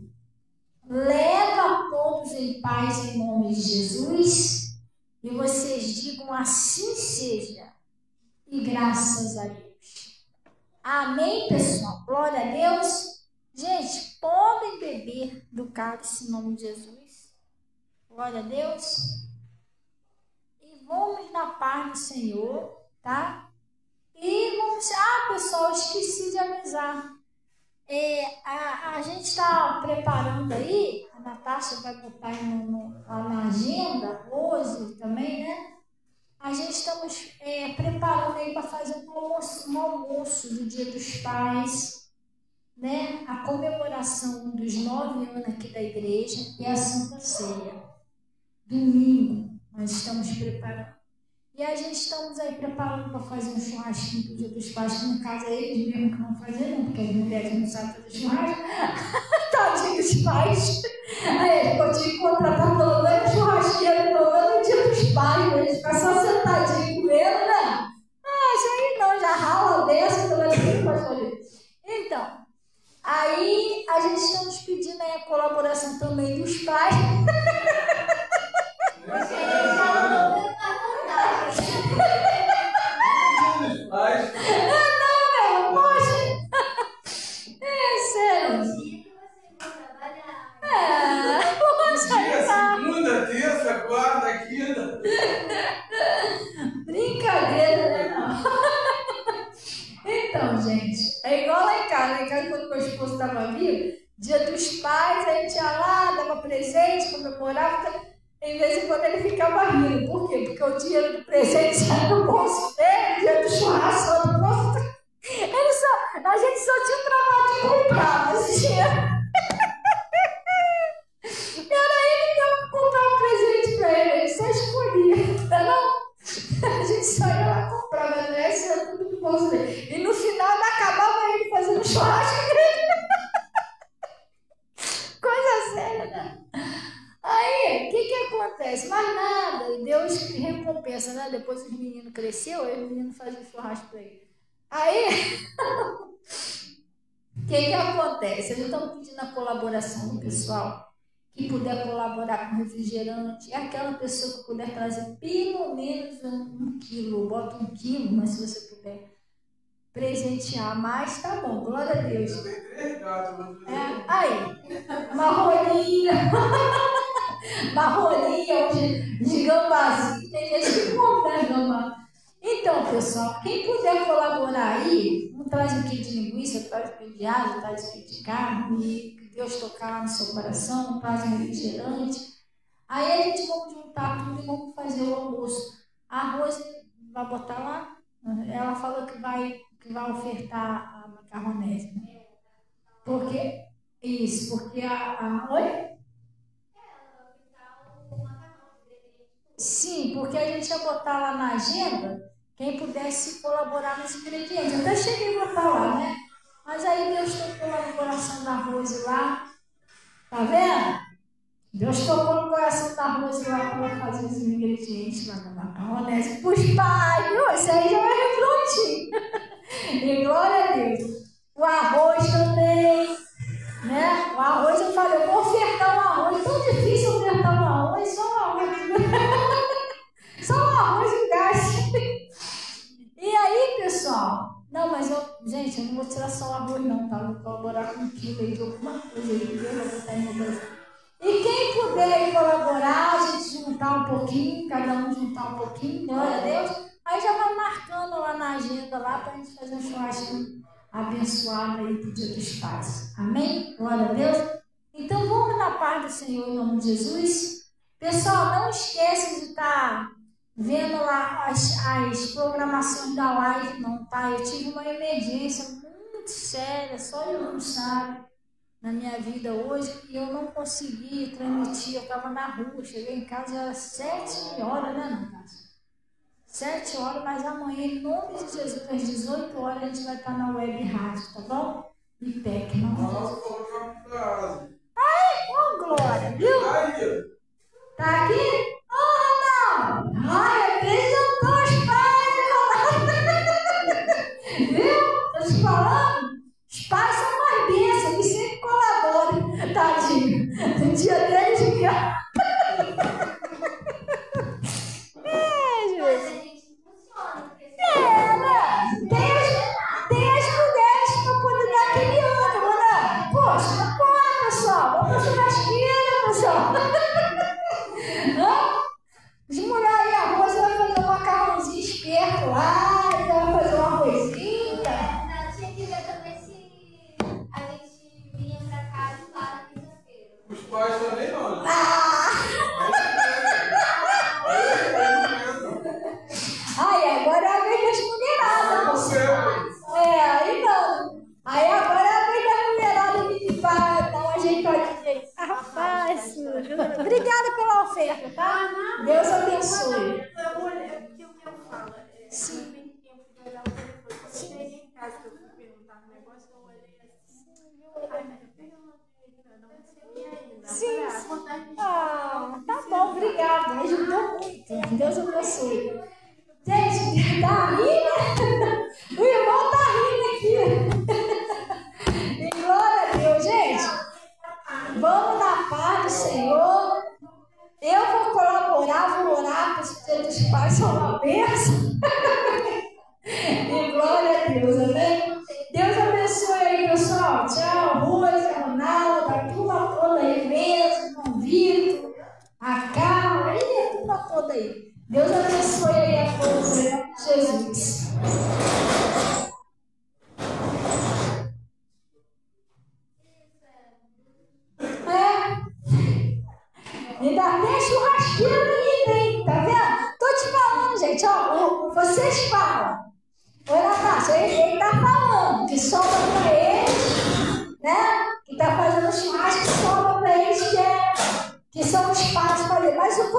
Leva a todos em paz em nome de Jesus. E vocês digam assim seja. E graças a Deus. Amém, pessoal? Glória a Deus. Gente, podem beber do cálice em nome de Jesus. Glória a Deus. Vamos na paz do Senhor, tá? E vamos... pessoal, esqueci de avisar. A gente está preparando aí, a Natasha vai botar aí lá na agenda, hoje também, né? A gente estamos preparando aí para fazer um almoço do Dia dos Pais, né? A comemoração dos 9 anos aqui da igreja e a Santa Ceia. Domingo. Nós estamos preparando. E a gente estamos aí preparando para fazer um churrasquinho do Dia dos Pais, que no caso é eles mesmo que vão fazer, não, porque as mulheres não sabem fazer churrasco. Tadinho dos pais. Aí eu tive que contratar pelo menos churrasqueiro, pelo menos no Dia dos Pais, para eles ficar só sentadinho comendo, né? Isso aí não, já rala a dessa, pelo menos que pode fazer. Então, aí a gente estamos pedindo aí a colaboração também dos pais. Segunda, terça, quarta, quinta. Brincadeira, né? Não. Então, gente, é igual lá em casa. Lá em casa, quando meu esposo estava vivo, Dia dos Pais, a gente ia lá, dava presente, comemorava. Em vez de quando ele ficava rindo. Por quê? Porque o dinheiro do presente era no bolso dele, o dia do churrasco era no bolso dele. A gente só tinha o trabalho de comprar esse dinheiro. Era ele que ia comprar um presente para ele, ele só escolhia, não? A gente só ia lá comprar, mas não é isso, era tudo no bolso dele. E no final ainda acabava ele fazendo churrasco. Coisa séria, né? Aí, o que acontece? Mais nada, Deus recompensa, né? Depois os meninos cresceram, aí os meninos faziam churrasco para ele. Aí, o que acontece? Eles estão pedindo a colaboração do pessoal, que puder colaborar com refrigerante, é aquela pessoa que puder trazer pelo menos 1 quilo, bota 1 quilo, mas se você puder presentear mais, tá bom, glória a Deus. Eu tenho 3 gatos. Aí, marroninha, de gambazinho, tem gente que compra gambá. Então, pessoal, quem puder colaborar aí, não traz 1 quilo de linguiça, traz 1 quilo de alho, traz 1 quilo de carne, e que Deus tocar no seu coração, traz um refrigerante. Aí a gente vamos juntar tudo e vamos fazer o almoço. A Rose vai botar lá. Ela falou que vai ofertar a macarronese, né? Porque porque oi? Sim, porque a gente ia botar lá na agenda quem pudesse colaborar nos ingredientes. Eu até cheguei a botar lá, né? Mas aí Deus tocou lá no coração da Rose lá. Tá vendo? Deus tocou no coração da Rose lá para ela fazer os ingredientes lá na macarronese para os pais. Isso aí já vai refletir. E glória a Deus. O arroz também. Né? O arroz, eu falei, eu vou ofertar um arroz. Tão difícil ofertar um arroz, só um arroz. Só um arroz e gás. E aí, pessoal? Não, mas gente, eu não vou tirar só o arroz, não, tá? Vou colaborar com um quilo aí de alguma coisa aí, que Deus vai botar aí no Brasil. E quem puder colaborar, a gente juntar um pouquinho, cada um juntar um pouquinho, glória a Deus. Aí já vai marcando lá na agenda lá para a gente fazer um churrasco abençoado aí pro Dia dos Pais. Amém? Glória a Deus. Então vamos na paz do Senhor em nome de Jesus. Pessoal, não esqueça de estar vendo lá as programações da live, não, tá? Eu tive uma emergência muito séria, só eu não sabe, na minha vida hoje, e eu não consegui transmitir, eu estava na rua, cheguei em casa, já era 7 horas, né, Natália? 7 horas, mas amanhã, em nome de Jesus, às 18 horas, a gente vai estar na web rádio, tá bom? IPEC, não. Ai, ô glória, viu? Tá aqui? Ô, Ronaldo! Ai, apresentou os pais, Ronaldo! Viu? Tô te falando? Os pais são mais bênçãos, que sempre colaboram, tadinho. No dia deles, que tem as mulheres para poder dar aquele ânimo, né? Poxa, bora, pessoal, vamos para churrasqueira, pessoal. As mulheres aí, a Rosa vai fazer um macarrãozinho esperto lá, vai fazer uma arrozinha. Não, tinha que ver também se a gente vinha pra casa lá na quinta-feira. Os pais também não. Ai, agora é a vez das mulheradas. Aí não. Aí agora é a vez da mulherada que vai dar uma ajeitadinha aí. Rapaz, obrigada pela oferta, tá? Deus abençoe. Eu falo. Sim. Cheguei em casa que eu fui perguntar no negócio, eu olhei assim. Ai, mas eu peguei uma ainda, não recebi ainda. Sim. Tá bom, obrigada. Ajudou muito. Deus abençoe. Gente, tá rindo? O irmão tá rindo aqui. E glória a Deus, gente. Vamos na paz do Senhor. Eu vou colaborar, vou orar para os Dia dos Pais, são uma bênção. E glória a Deus, amém? Deus abençoe aí, pessoal. Tchau, Rose, Ronaldo, a turma toda aí mesmo, João Vitor, a Carla, e a turma toda aí. Deus abençoe aí a todos, em nome de Jesus. Ainda tem churrasqueira aí, tem, tá vendo? Tô te falando, gente, ó, vocês falam. Oi, Natácia, ele tá falando que sobra pra eles, né? Que tá fazendo churrasco, sobra pra eles, que são os pais fazer. Mas o